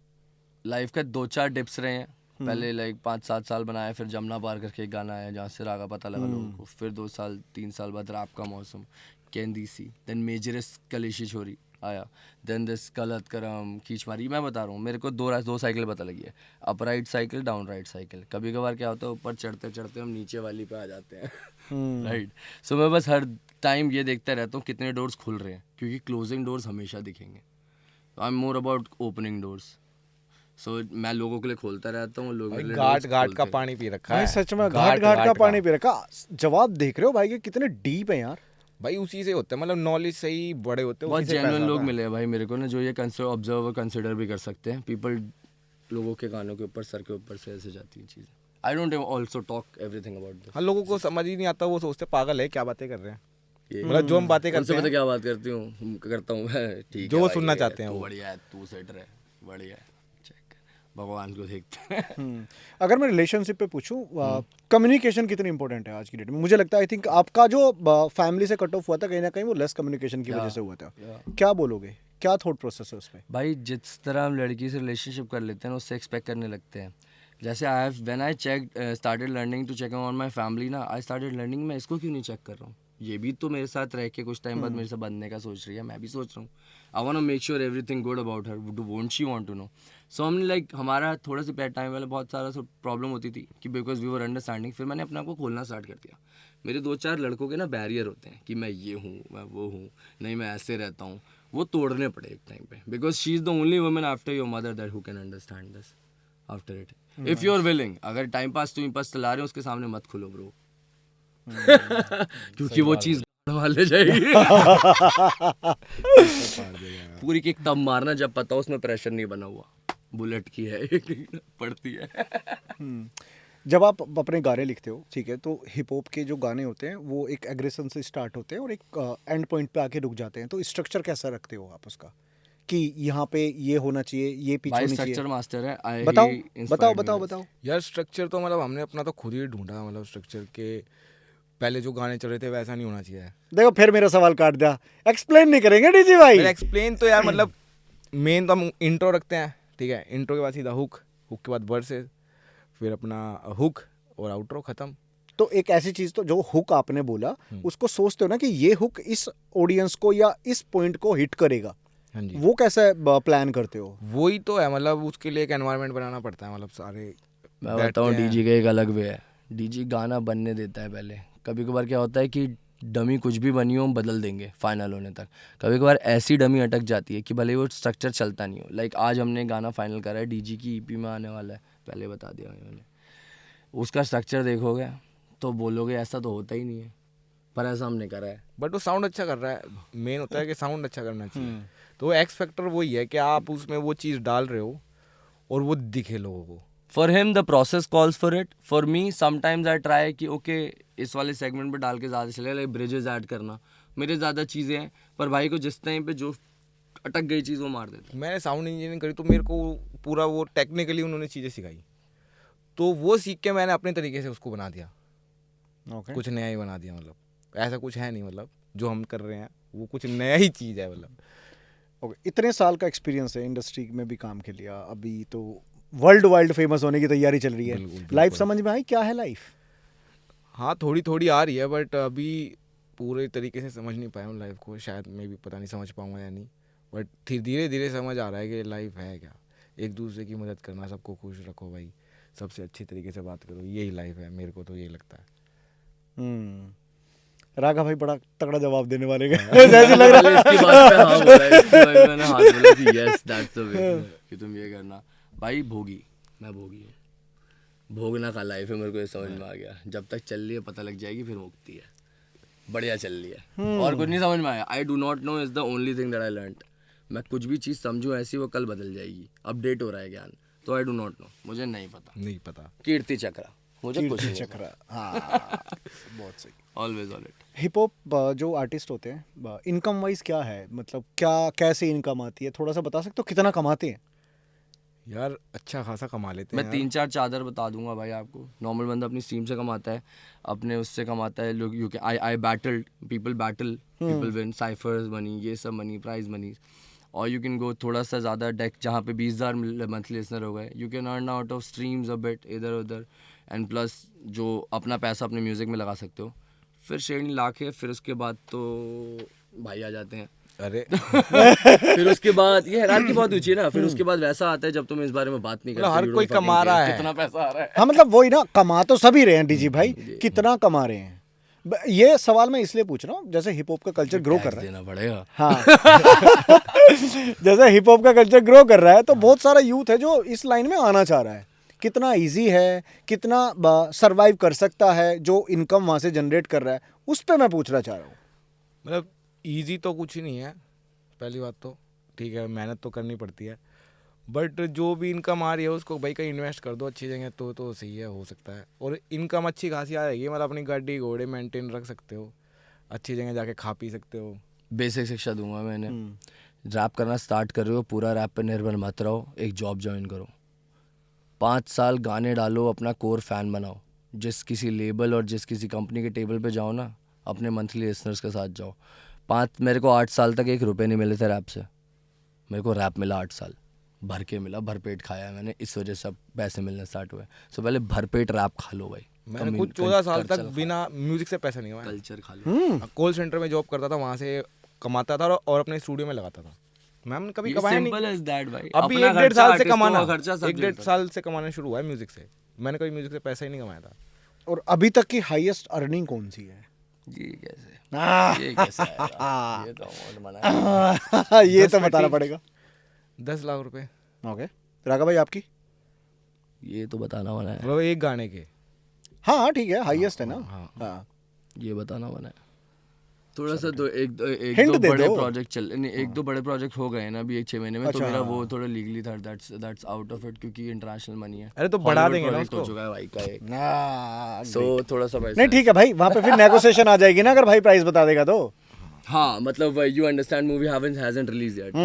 life का 2-4 डिप्स रहे हैं। पहले लाइक 5-7 साल बनाया, फिर जमुना पार करके एक गाना आया जहाँ से रागा पता लगा लोगों को, फिर 2-3 साल बाद रैप का मौसम, कैंदीसी, देन मेजरस कलेशी छोरी आया, देन दिस गलत करम खींच मारी। मैं बता रहा हूँ, मेरे को दो साइकिल पता लगी है, up right cycle, down right cycle. कभी कभार क्या होता है, ऊपर चढ़ते चढ़ते हम नीचे वाली पे आ जाते हैं, राइट। सो मैं बस हर टाइम ये देखता रहता हूँ कितने डोर्स खुल रहे हैं, क्योंकि क्लोजिंग डोर्स हमेशा दिखेंगे। I am more about opening doors. So मैं लोगों के लिए खोलता रहता हूँ, लोग भाई मेरे लिए घाट doors घाट का खोलते पानी पी रखा भाई है। सच में घाट घाट का पानी पी रखा। जवाब देख रहे हो भाई के कितने डीप है यार। भाई उसी से होता है, मतलब नॉलेज से ही बड़े होते हैं, बहुत उसी से जेन्युइन पैसा लोग आता है। मिले हैं भाई मेरे को ना, जो ये ऑब्जर्व और कंसिडर भी कर सकते हैं। पीपल लोगों के कानों के ऊपर, सर के ऊपर से ऐसे जाती हैं चीज़ें। I don't also talk everything about this. हाँ, लोगों को समझ ही नहीं आता, वो सोचते पागल है क्या बातें कर रहे हैं। ये मतलब जो हम बातें उनसे करते पता हैं, क्या बात करती हूँ करता हूँ मैं, ठीक जो है वो भाई, सुनना ये चाहते हैं तू वो। बढ़िया है, तू सेट रहे, बढ़िया है, चेक, भगवान को देखते हैं। अगर मैं रिलेशनशिप पे पूछूं, कम्युनिकेशन कितनी इंपॉर्टेंट है आज की डेट में? मुझे लगता है आई थिंक आपका जो फैमिली से कट ऑफ हुआ था कहीं ना कहीं वो लेस कम्युनिकेशन की वजह से हुआ था। क्या बोलोगे, क्या थॉट प्रोसेस है उस पे? भाई जिस तरह हम लड़की से रिलेशनशिप कर लेते हैं ना, उससे एक्सपेक्ट करने लगते हैं। जैसे I have when I check started learning to check on my family ना, आई स्टार्टेड लर्निंग मैं इसको क्यों नहीं चेक कर रहा हूँ, ये भी तो मेरे साथ रह के कुछ टाइम बाद मेरे से बनने का सोच रही है, मैं भी सोच रहा हूँ। I want to make sure everything good about her, do won't she want to know. So हमने लाइक हमारा थोड़ा सा टाइम पहले बहुत सारा प्रॉब्लम होती थी कि बिकॉज वी वर अंडरस्टैंडिंग। फिर मैंने अपने आप को खोलना स्टार्ट कर दिया। मेरे 2-4 लड़कों के ना बैरियर होते हैं कि मैं ये हूँ, मैं वो हूँ, नहीं मैं ऐसे रहता हूँ, वो तोड़ने पड़े एक टाइम पे। Because she is the only woman after your mother that who can understand this after it. If you are willing, अगर टाइम पास तुम पास चला रहे हो उसके सामने मत खुलो ब्रो। क्योंकि वो चीज़ मार ले जाएगी। पूरी किक तब मारना जब पता हो उसमें प्रेशर नहीं बना हुआ, बुलेट की है पड़ती है। जब आप अपने गाने लिखते हो, ठीक है, तो हिप हॉप के जो गाने होते हैं वो एक एग्रेशन से स्टार्ट होते हैं और एक एंड पॉइंट पे आके रुक जाते हैं। तो स्ट्रक्चर कैसा रखते हो आप उसका कि यहाँ पे ये होना चाहिए, ये पीछे भाई होनी चाहिए? स्ट्रक्चर मास्टर है। बताओ बताओ बताओ बताओ। यार स्ट्रक्चर तो मतलब हमने अपना तो खुद ही ढूंढा, मतलब स्ट्रक्चर के पहले जो गाने चल रहे थे वैसा नहीं होना चाहिए। देखो फिर मेरा सवाल काट दिया, एक्सप्लेन नहीं करेंगे डीजी भाई? एक्सप्लेन तो यार मतलब मेन तो हम इंट्रो रखते हैं, ठीक है, इंट्रो के बाद सीधा हुक, हुक के बाद वर्सेस, फिर अपना हुक और आउट्रो खत्म। तो एक ऐसी चीज, तो जो हुक आपने बोला उसको सोचते हो ना कि ये हुक इस ऑडियंस को या इस पॉइंट को हिट करेगा, हाँ जी, वो कैसे प्लान करते हो? वही तो है, मतलब उसके लिए एक एनवायरनमेंट बनाना पड़ता है, मतलब सारे मैं बताऊँ डीजी का एक अलग वे है। डीजी गाना बनने देता है पहले। कभी कभार क्या होता है कि डमी कुछ भी बनी हो हम बदल देंगे फाइनल होने तक। कभी कभार ऐसी डमी अटक जाती है कि भले वो स्ट्रक्चर चलता नहीं हो। लाइक आज हमने गाना फाइनल करा है, डीजी की ईपी में आने वाला है, पहले बता दिया मैंने। उसका स्ट्रक्चर देखोगे तो बोलोगे ऐसा तो होता ही नहीं है, पर ऐसा हमने करा है। बट वो साउंड अच्छा कर रहा है, मेन होता है कि साउंड अच्छा करना चाहिए। तो एक्स फैक्टर वही है कि आप उसमें वो चीज़ डाल रहे हो और वो दिखे लोगों को। For him the process calls for it, for me sometimes I try कि ओके इस वाले सेगमेंट पे डाल के ज़्यादा चले, लाइक ब्रिजेस ऐड करना, मेरे ज़्यादा चीज़ें हैं, पर भाई को जिस टाइम पे जो अटक गई चीज़ वो मार देते। मैंने साउंड इंजीनियरिंग करी तो मेरे को पूरा वो टेक्निकली उन्होंने चीज़ें सिखाई, तो वो सीख के मैंने अपने तरीके से उसको बना दिया। Okay. कुछ नया ही बना दिया, मतलब ऐसा कुछ है नहीं, मतलब जो हम कर रहे हैं वो कुछ नया ही चीज़ है। मतलब ओके, इतने साल का एक्सपीरियंस है, इंडस्ट्री में भी काम कर लिया, अभी तो वर्ल्ड वाइड फेमस होने की तैयारी चल रही है। बिल्कुल। लाइफ समझ में आई क्या है लाइफ? हाँ थोड़ी थोड़ी आ रही है, बट अभी पूरे तरीके से समझ नहीं पाया हूँ लाइफ को, शायद मैं भी पता नहीं समझ पाऊँगा या नहीं, बट धीरे धीरे समझ आ रहा है कि लाइफ है क्या। एक दूसरे की मदद करना, सबको खुश रखो भाई, सबसे अच्छे तरीके से बात करो, यही लाइफ है, मेरे को तो यही लगता है। राघा भाई बड़ा तगड़ा जवाब देने वाले जैसे लग रहा है। इसकी बात पे हाँ बोला, इसकी बात पे मैंने हाँ बोला कि यस दैट्स द वे कि तुम ये करना। भाई भोगी, मैं भोगी हूँ, भोगना का लाइफ है, मेरे को ये समझ में आ गया। जब तक चल रही है पता लग जाएगी, फिर मुक्ति है, बढ़िया चल रही है और कुछ नहीं समझ में आया। I do not know is the only thing that I learned. मैं कुछ भी चीज़ समझूँ ऐसी वो कल बदल जाएगी, अपडेट हो रहा है ज्ञान, तो आई डू नॉट नो, मुझे नहीं पता। कीर्ति चक्र मुझे कुछ नहीं चक्र, हाँ बहुत सही। Always all it. Hip hop जो आर्टिस्ट होते हैं, इनकम वाइज क्या है, मतलब क्या कैसे इनकम आती है, थोड़ा सा बता सकते हो कितना कमाते हैं? यार अच्छा खासा कमा लेते मैं हैं 3-4 चादर बता दूंगा भाई आपको। नॉर्मल बंदा अपनी स्ट्रीम से कमाता है, अपने उससे कमाता है। लोग you can I battle people win cyphers money, ये सब मनी, प्राइज मनी। और यू कैन गो थोड़ा सा ज़्यादा डेक जहाँ पे 20,000 मंथली लिसनर हो गए, you can earn out of streams a bit इधर उधर, एंड प्लस जो अपना पैसा अपने म्यूज़िक में लगा सकते हो। फिर 6 लाख है, फिर उसके बाद तो भाई आ जाते हैं। अरे फिर उसके बाद ये हैरान की बहुत ऊंची है ना, फिर उसके बाद वैसा आता है जब तुम इस बारे में बात नहीं करते। हर you don't कोई कमा fucking रहा care है। कितना पैसा आ रहा है। हाँ मतलब वही ना, कमा तो सभी रहे हैं डीजी भाई, कितना कमा रहे हैं? ये सवाल मैं इसलिए पूछ रहा हूँ, जैसे हिप हॉप का कल्चर ग्रो कर टैक्स रहा है, देना पड़ेगा। हाँ जैसे हिप हॉप का कल्चर ग्रो कर रहा है तो बहुत सारा यूथ है जो इस लाइन में आना चाह रहा है। कितना इजी है, कितना सरवाइव कर सकता है जो इनकम वहां से जनरेट कर रहा है, उस पे मैं पूछना चाह रहा हूँ। मतलब इजी तो कुछ ही नहीं है, पहली बात तो ठीक है, मेहनत तो करनी पड़ती है, बट जो भी इनकम आ रही है उसको भाई कहीं इन्वेस्ट कर दो अच्छी जगह, तो सही है, हो सकता है। और इनकम अच्छी खासी आ जाएगी, मतलब अपनी गाड़ी घोड़े मेंटेन रख सकते हो, अच्छी जगह जाके खा पी सकते हो। बेसिक शिक्षा दूंगा मैंने। रैप करना स्टार्ट कर रहे हो, पूरा रैप पे निर्भर मत रहो, एक जॉब ज्वाइन करो, 5 साल गाने डालो, अपना कोर फैन बनाओ, जिस किसी लेबल और जिस किसी कंपनी के टेबल पे जाओ ना, अपने मंथली लिसनर्स के साथ जाओ। मेरे को 8 साल तक 1 रुपये नहीं मिले थे रैप से, मेरे को रैप मिला 8 साल, भर के मिला, भरपेट खाया मैंने, इस वजह से अब पैसे मिलने स्टार्ट हुए। सो पहले भरपेट रैप खा लो भाई। मैंने खुद 14 साल तक बिना म्यूजिक से पैसा नहीं कमाया। कल्चर खा लो। कॉल सेंटर में जॉब करता था, वहाँ से कमाता था और अपने स्टूडियो में लगाता था। मैम कभी कमाया नहीं। सिंपल एज दैट भाई। अभी अपना 1-1.5 खर्चा, साल से आर्टिस्टों कमाना, का खर्चा सब 1-1.5 झेलता साल से कमाना शुरू हुआ है म्यूजिक से। मैंने कभी म्यूजिक से पैसा ही नहीं कमाया था। और अभी तक की हाईएस्ट अर्निंग कौन सी है? ये कैसे, ये कैसे आएगा? ये तो अमाउंट मना है। ये तो बताना पड़ेगा। 10 लाख रुपए, ओके, राघव भाई आपकी? ये तो बताना मना है। मतलब एक गाने के। हाँ ठीक है, हाईएस्ट है ना। हाँ। हाँ ये बताना मना है। थोड़ा सा एक Hint दो दे बड़े दो। प्रोजेक्ट चल नहीं, 1-2 बड़े प्रोजेक्ट हो गए हैं ना अभी 1-6 महीने में, तो अच्छा, मेरा हाँ। वो थोड़ा लीगली था, दैट्स आउट ऑफ इट, क्योंकि इंटरनेशनल मनी है। अरे तो बढ़ा Hollywood देंगे ना project हो उसको। चुका है भाई का एक। ना सो थोड़ा सा पैसा नहीं ठीक है भाई, वहां पे फिर नेगोशिएशन आ जाएगी ना अगर भाई प्राइस बता देगा तो। हाँ, मतलब you understand, movie hasn't release yet,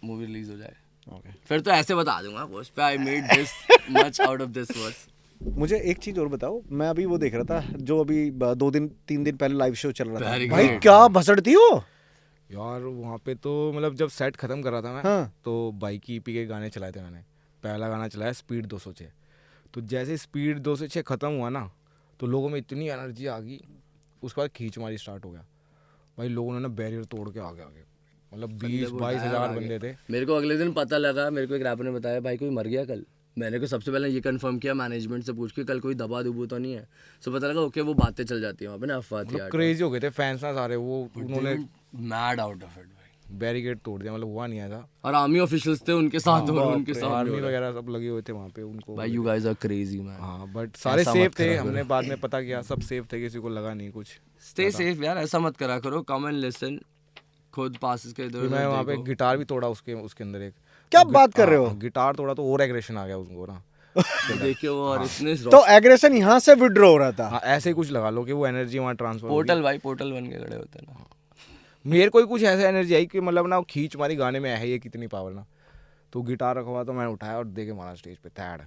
movie release हो जाए ओके। फिर तो ऐसे बता दूंगा पोस्ट पे, I made this much out of this verse. मुझे एक चीज और बताओ, मैं अभी वो देख रहा था जो अभी 2-3 दिन पहले लाइव शो चल रहा था, Very भाई great. क्या भसड़ती हो यार वहाँ पे तो मतलब जब सेट खत्म कर रहा था मैं, हाँ। तो बाइक की ईपी के गाने चलाए थे मैंने। पहला गाना चलाया स्पीड 206। तो जैसे स्पीड 206 खत्म हुआ ना, तो लोगों में इतनी एनर्जी आ गई, उसके बाद खींच मारी स्टार्ट हो गया भाई। लोगों ने ना बैरियर तोड़ के आगे मतलब 20-22 हज़ार बंदे थे। मेरे को अगले दिन पता लगा, मेरे को एक रैपर ने बताया भाई कोई मर गया कल। मैंने को सबसे पहले ये कंफर्म किया मैनेजमेंट से पूछ के, कल कोई दबा दुबू तो नहीं है। सो पता लगा ओके, वो बातें चल जाती हैं वहाँ पे ना, अफवाह थी। क्रेजी हो गए थे फैंस ना सारे, वो उन्होंने मैड आउट ऑफ इट भाई। बैरिकेड तोड़ दिया, मतलब हुआ नहीं ऐसा। और आर्मी ऑफिशियल्स थे उनके साथ, और उनके साथ आर्मी वगैरह सब लगे हुए थे वहाँ पे उनको। भाई you guys are crazy man. हाँ बट सारे ऐसा सेफ मत थे, करा हमने करो। बाद में पता किया सब सेफ थे, किसी को लगा नहीं कुछ। स्टे सेफ यार, ऐसा मत करा करो, कम एंड लिसन, खुद पासेस के फिर मैं वहाँ पे गिटार भी तोड़ा उसके अंदर एक। क्या बात कर रहे हो? गिटार तोड़ा तो और एग्रेशन आ गया उसको ना। देखिए वो, और इतने तो एग्रेशन यहाँ से विड्रॉ हो रहा था। हाँ ऐसे ही कुछ लगा लो कि वो एनर्जी वहाँ ट्रांसफर। पोर्टल भाई, पोर्टल बन के खड़े होते हैं ना। मेरे को ही कुछ ऐसा एनर्जी आई कि मतलब ना वो खींच मारी गाने में है ये कितनी पावर ना। तो गिटार रखा हुआ तो मैंने उठाया और देके मारा स्टेज पे, तैड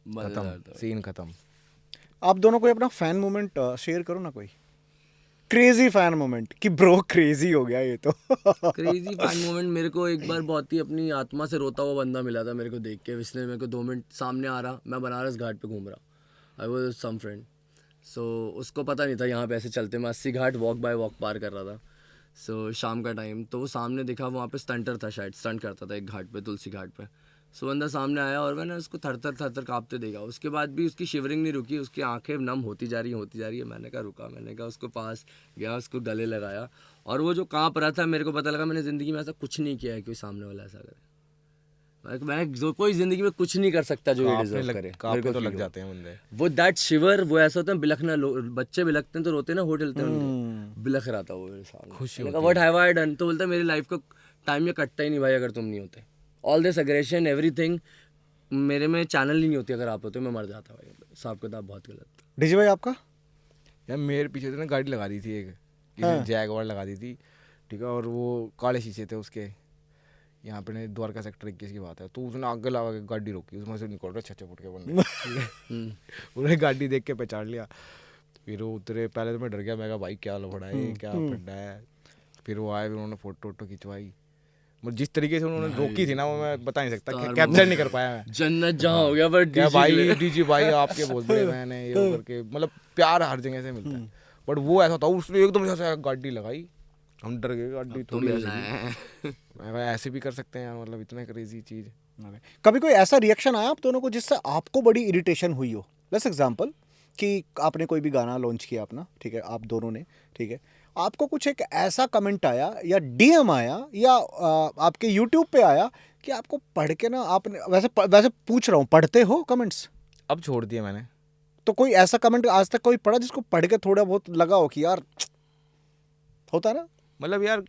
मजेदार खत्म, सीन खत्म। आप दोनों कोई अपना फैन मोमेंट शेयर करो ना, कोई क्रेजी फैन मोमेंट कि ब्रो क्रेजी हो गया ये तो। क्रेजी फैन मोमेंट, मेरे को एक बार बहुत ही अपनी आत्मा से रोता हुआ बंदा मिला था मेरे को देख के। इसने मेरे को 2 मिनट सामने आ रहा, मैं बनारस घाट पे घूम रहा, आई वाज सम फ्रेंड। सो उसको पता नहीं था यहाँ पे ऐसे चलते, मैं 80 घाट वॉक बाय वॉक पार कर रहा था। सो शाम का टाइम, तो वो सामने दिखा, वहाँ पे स्टंटर था शायद, स्टंट करता था एक घाट पे, तुलसी घाट पे। सो बंदा सामने आया और मैंने उसको थर थर काँपते देखा। उसके बाद भी उसकी शिवरिंग नहीं रुकी, उसकी आंखें नम होती जा रही है। मैंने कहा रुका, मैंने कहा उसको पास गया, उसको गले लगाया, और वो जो काँप रहा था, मेरे को पता लगा मैंने ज़िंदगी में ऐसा कुछ नहीं किया है कि सामने वाला ऐसा करे। मैंने जो कोई ज़िंदगी में कुछ नहीं कर सकता जो ये डिजर्व करे। मेरे को तो feel लग हुआ। जाते हैं बंदे। वो दैट शिवर, वो ऐसा होता है बिलखना, बच्चे बिलखते हैं तो रोते हैं ना, हो चलते हैं उनके, बिलख रहा था वो मेरे सामने। खुशी मैंने कहा व्हाट हैव आई डन? तो बोलता है मेरी लाइफ का टाइम ये कटता ही नहीं भाई अगर तुम नहीं होते। ऑल दिस एग्रेशन एवरीथिंग मेरे में चैनल ही नहीं होती अगर आप होते, मैं मर जाता भाई। हिसाब किताब बहुत गलत था। डीजे भाई आपका? यार मेरे पीछे से ना गाड़ी लगा दी थी एक, किसी जैगवार लगा दी थी, ठीक है, और वो काले शीशे थे उसके। यहाँ पे नहीं, द्वारका सेक्टर 21 की बात है, तो उसने आगे लगा के गाड़ी रोकी, उसमें से निकल रहे 6 फुट के बंदे, ठीक है। उन्होंने गाड़ी देख के पहचान लिया, फिर वो उतरे। पहले तो मैं डर गया, मैं कहा भाई क्या लफड़ा है, क्या फंडा है। फिर वो आए, फिर उन्होंने फोटो वोटो खिंचवाई। मतलब जिस तरीके से उन्होंने रोकी थी ना, वो मैं बता नहीं सकता, कैप्चर नहीं कर पाया मैं। जन्नत जहाँ हो गया, बट क्या भाई डीजी भाई आपके बोल दिए मैंने ये वो करके, मतलब प्यार हर जगह से मिलता है। बट वो ऐसा था, उसने एकदम ऐसा गाड़ी लगाई, हम डर गए, गाड़ी तो थोड़ी मिलना ऐसे है। थी। मैं भाई ऐसे भी कर सकते हैं यार, मतलब इतना क्रेजी चीज़। कभी कोई ऐसा रिएक्शन आया आप दोनों को जिससे आपको बड़ी इरिटेशन हुई हो? लेट्स एग्जांपल, कि आपने कोई भी गाना लॉन्च किया अपना, ठीक है, आप दोनों ने, ठीक है, आपको कुछ एक ऐसा कमेंट आया या डीएम आया या आपके यूट्यूब पे आया कि आपको पढ़ के ना, आपने वैसे पूछ रहा हूँ, पढ़ते हो कमेंट्स? अब छोड़ दिया मैंने। तो कोई ऐसा कमेंट आज तक कोई पढ़ा जिसको पढ़ के थोड़ा बहुत लगा हो कि यार होता है ना? मतलब यार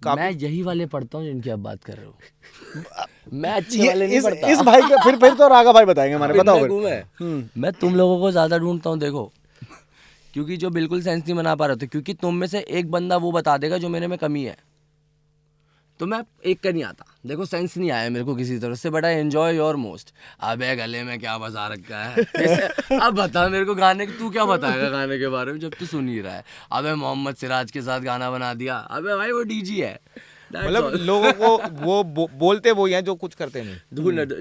मैं यही वाले पढ़ता हूँ जिनकी आप बात कर रहे हो। मैं अच्छे ये वाले नहीं इस पढ़ता। इस भाई का फिर तो राघा भाई बताएंगे हमारे, पता होगा। मैं तुम लोगों को ज्यादा ढूंढता हूँ, देखो, क्योंकि जो बिल्कुल सेंस नहीं बना पा रहे थे, क्योंकि तुम में से एक बंदा वो बता देगा जो मेरे में कमी है, तो मैं एक का नहीं आता। देखो सेंस नहीं आया मेरे को किसी तरह से, but I enjoy your most. अबे गले में क्या बजा रखा है? अब बता मेरे को गाने तू क्या बताएगा गाने के बारे में जब तू सुन ही रहा है? अबे मोहम्मद सिराज के साथ गाना बना दिया, अबे भाई वो डीजी है। मतलब लोगों को वो बोलते वही हैं जो कुछ करते नहीं।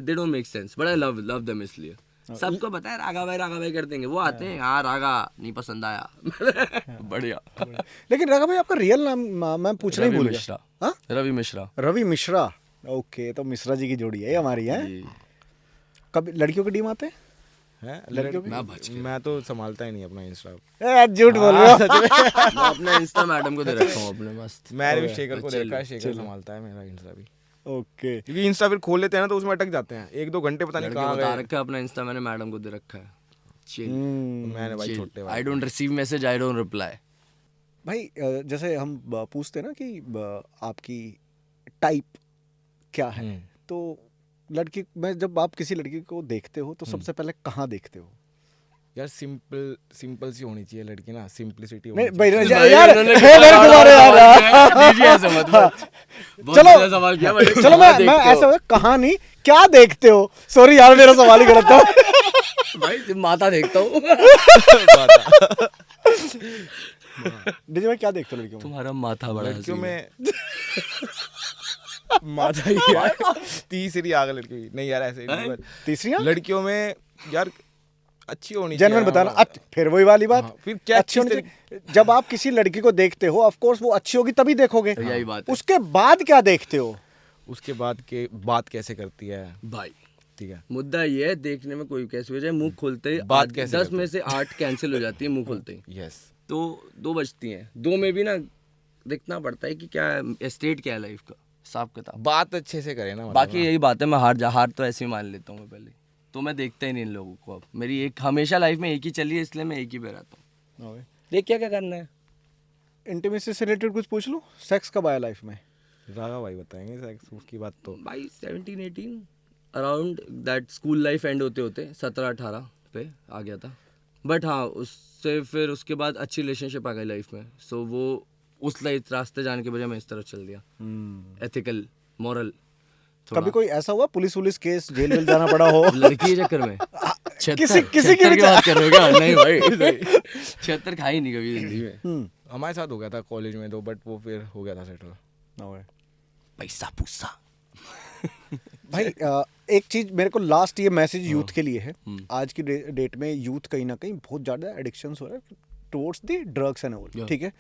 They don't make sense, but I love them. इसलिए सबको पता है रागा भाई कर देंगे, वो आते हैं, हाँ रागा नहीं पसंद आया। बढ़िया। लेकिन राघा भाई आपका रियल नाम मैं पूछना ही भूल गया। मिश्रा। हाँ? रवि मिश्रा। रवि मिश्रा। ओके, तो मिश्रा जी की जोड़ी है हमारी, है? कभी लड़कियों के डीम आते हैं? मैं तो संभालता ही नहीं अपना इंस्टा। झूठ बोल रहे हो। मैं अपना इंस्टा मैडम को दे रखा हूँ अपने, मस्त। मैंने भी शेखर को देखा है, शेखर संभालता है मेरा इंस्टा भी। ओके, क्योंकि इंस्टा फिर खोल लेते हैं ना तो उसमें अटक जाते हैं, 1-2 घंटे पता नहीं कहाँ बता गए। रखा है अपना इंस्टा, मैंने मैडम को दे रखा है। मैंने भाई छोटे I don't receive message, I don't reply. भाई जैसे हम पूछते हैं ना कि आपकी टाइप क्या है, तो लड़की में जब आप किसी लड़की को देखते हो तो सबसे पहले कहाँ देखते हो? यार सिंपल सी होनी चाहिए लड़की ना, सिंपलिसिटी नहीं होनी भाई चाहिए। यार तुम्हारे यार चलो सवाल किया चलो मैं ऐसा कहाँ नहीं, क्या देखते हो? सॉरी यार मेरा सवाल ही गलत था। भाई माता देखता हूँ। डीजे भाई क्या देखते हो लड़कियों में? तुम्हारा माथा बड़ा लड़कियों हसीन है। में माथा ही यार, तीसरी आग लड़की नहीं यार, ऐसे नहीं। तीसरी लड़कियों में यार अच्छी होनी जेन्युइन बताना। फिर वही वाली बात, हाँ, फिर क्या अच्छी होनी चाहिए। जब आप किसी लड़की को देखते हो, ऑफ कोर्स वो अच्छी होगी तभी देखोगे। यही बात है। उसके बाद क्या देखते हो? उसके बाद के बात कैसे करती है भाई ठीक है। मुद्दा ये है, देखने में कोई कैसे हो जाए, मुंह खोलते ही बात कैसे 10 में से 8 कैंसिल हो जाती है मुंह खोलते ही। यस, तो 2 बचती हैं, 2 में भी ना देखना पड़ता है कि क्या स्टेट क्या है लाइफ का, साफ किताब। बात अच्छे से करे ना, मतलब बाकी यही बात है, मैं हार तो ऐसे ही मान लेता हूँ मैं पहले, तो मैं देखता ही नहीं इन लोगों को। अब मेरी एक हमेशा लाइफ में एक ही चली है, इसलिए मैं एक ही पे रहता हूँ। देख क्या करना है। इंटीमेसी से रिलेटेड कुछ पूछ लो। सेक्स कब आया लाइफ में? राघा भाई बताएंगे सेक्स की बात तो। भाई 17-18 around that, school life and होते होते 17-18 पे आ गया था। बट हाँ, उससे फिर उसके बाद अच्छी रिलेशनशिप आ गई लाइफ में, सो वो उस रास्ते जाने के बजाय मैं इस तरफ चल दिया, एथिकल मॉरल। कभी कोई ऐसा हुआ पुलिस वुलिस केस, जेल वेल जाना पड़ा हो? लड़की के चक्कर में किसी की की बात कर रहे हो क्या? नहीं भाई, 76 खाई नहीं कभी जिंदगी में। हमारे साथ हो गया था कॉलेज में तो, बट वो फिर हो गया था सेटल। पैसा पूसा। भाई एक चीज मेरे को लास्ट ये मैसेज यूथ के लिए है। आज की डेट में यूथ कहीं ना कहीं बहुत ज़्यादा एडिक्शंस हो रहा है towards the drugs and all, ठीक है?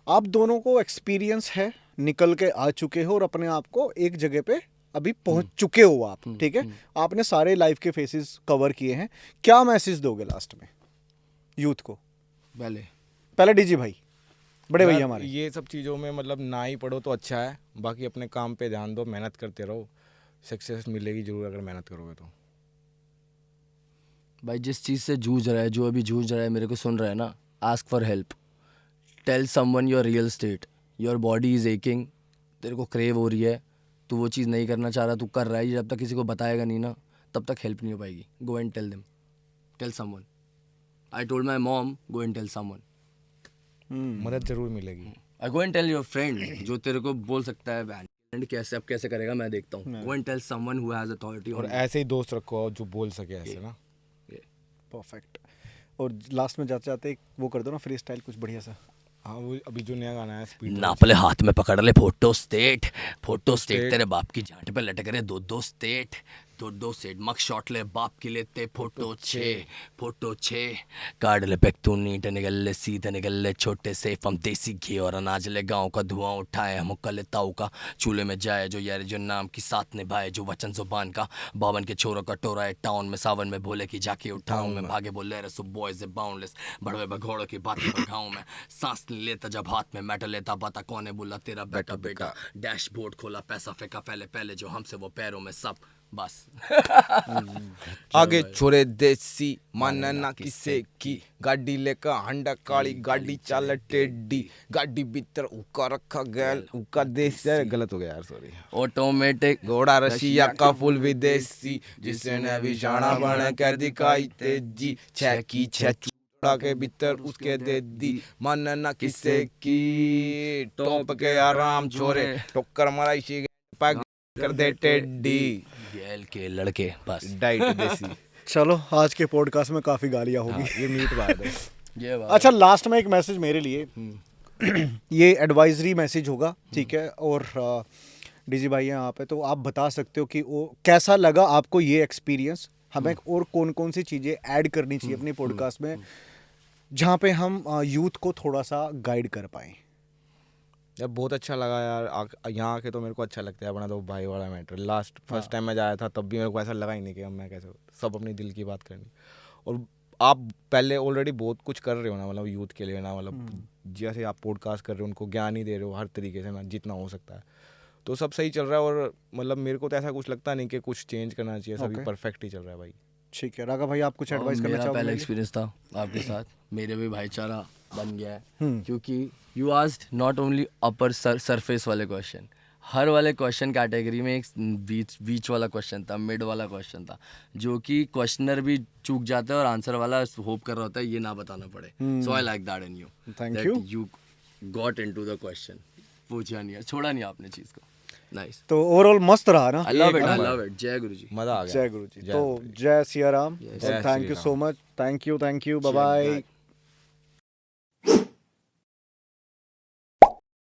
आप दोनों को एक्सपीरियंस है, निकल के आ चुके हो और अपने आप को एक जगह पे अभी पहुंच चुके हो आप, ठीक है? आपने सारे लाइफ के फेसेस कवर किए हैं। क्या मैसेज दोगे लास्ट में यूथ को? पहले डीजी भाई, बड़े भैया हमारे। ये सब चीज़ों में मतलब ना ही पढ़ो तो अच्छा है, बाकी अपने काम पे ध्यान दो, मेहनत करते रहो, सक्सेस मिलेगी जरूर अगर मेहनत करोगे तो। भाई जिस चीज़ से जूझ रहा है, जो अभी जूझ रहा है, मेरे को सुन रहा है ना, ask for help, tell someone your real state, your body is aching, तेरे को क्रेव हो रही है, तू वो चीज़ नहीं करना चाह रहा, तू कर रहा है, जब तक किसी को बताएगा नहीं ना तब तक हेल्प नहीं हो पाएगी। Go and tell them, tell someone. I told my mom, go and tell someone. मदद जरूर मिलेगी। I go and tell your friend, जो तेरे को बोल सकता है बैंड कैसे, अब कैसे करेगा मैं देखता हूँ। Go and tell someone who has authority. और ऐसे ही दोस्त रखो जो बोल सके ऐसे ना। परफेक्ट। और लास्ट में जाते जाते वो कर दो ना फ्री स्टाइल कुछ बढ़िया सा। हाँ, वो अभी जो नया गाना है स्पीड नापले हाथ में पकड़ ले फोटो स्टेट, फोटो स्टेट तेरे बाप की जाट पे लटक रहे 2-2 स्टेट, दो सेट मग शॉट ले बाप के लेते फोटो छे काट ले पैक तू नीट निकल ले सीधे निकल ले छोटे से हम देसी घी और अनाज ले गाँव का धुआं उठाए हम कल ताऊ का चूल्हे में जाए जो यार जो नाम की साथ निभाए जो वचन जुबान का बावन के छोरों का टोरा है टाउन में सावन में भोले की जाके उठाऊं में भागे बोले रहे सो बॉयज ए बाउंडलेस बड़वे भगोड़ों की बातें बढ़ाऊं मैं सांस नहीं लेता जब हाथ में मेटल लेता बता कौन है बोला तेरा बेटा डैशबोर्ड खोला पैसा फेंका पहले जो हमसे वो पैरों में सब बस आगे छोरे देसी मानना किसे की गाड़ी लेकर हंडा काली गाड़ी चाल टेडी गाड़ी भीतर उका रखा गैल उका देसी गलत हो गया यार सॉरी ऑटोमेटिक घोड़ा रशिया का फुल विदेशी जिसने भी शाना बने कर दिखाई तेजी छह की छह चूड़ा के भीतर उसके दे दी मानना किसे की टॉप के आराम छोरे टोकर मारा इसी पैक कर दे टेडी गैल के लड़के बस डाइट देसी चलो आज के पॉडकास्ट में काफ़ी गालियाँ होगी। ये मीट बात है ये बात अच्छा लास्ट में एक मैसेज मेरे लिए ये एडवाइजरी मैसेज होगा ठीक है और डीजी भाई हैं यहाँ पे तो आप बता सकते हो कि वो कैसा लगा आपको ये एक्सपीरियंस हमें और कौन कौन सी चीज़ें ऐड करनी चाहिए अपने पॉडकास्ट में जहाँ पे हम यूथ को थोड़ा सा गाइड कर पाएँ। यार बहुत अच्छा लगा यार यहाँ आके तो मेरे को अच्छा लगता है अपना तो भाई वाला मैटर फर्स्ट टाइम मैं जाया था तब भी मेरे को ऐसा लगा ही नहीं कि अब मैं कैसे सब अपनी दिल की बात करनी और आप पहले ऑलरेडी बहुत कुछ कर रहे हो ना मतलब यूथ के लिए ना मतलब जैसे आप पॉडकास्ट कर रहे हो उनको ज्ञान ही दे रहे हो हर तरीके से ना जितना हो सकता है तो सब सही चल रहा है और मतलब मेरे को तो ऐसा कुछ लगता नहीं कि कुछ चेंज करना चाहिए सभी परफेक्ट ही चल रहा है भाई। ठीक है राघव भाई आप कुछ एडवाइस करना मेरा चाहोगे? पहला एक्सपीरियंस था आपके साथ मेरे भी भाईचारा बन गया है क्योंकि you asked not only upper surface वाले क्वेश्चन हर वाले क्वेश्चन कैटेगरी में एक बीच वाला क्वेश्चन था मिड वाला क्वेश्चन था जो कि क्वेश्चनर भी चूक जाता है और आंसर वाला होप कर रहा होता है ये ना बताना पड़े so I like that in you Thank you. You got into the question पूछा नहीं छोड़ा नहीं आपने चीज़ को नाइस तो ओवरऑल मस्त रहा ना। आई लव इट जय गुरुजी मज़ा आ गया जय गुरु जी। तो जय सिया राम जय thank Shri you Ram. So much thank you bye bye.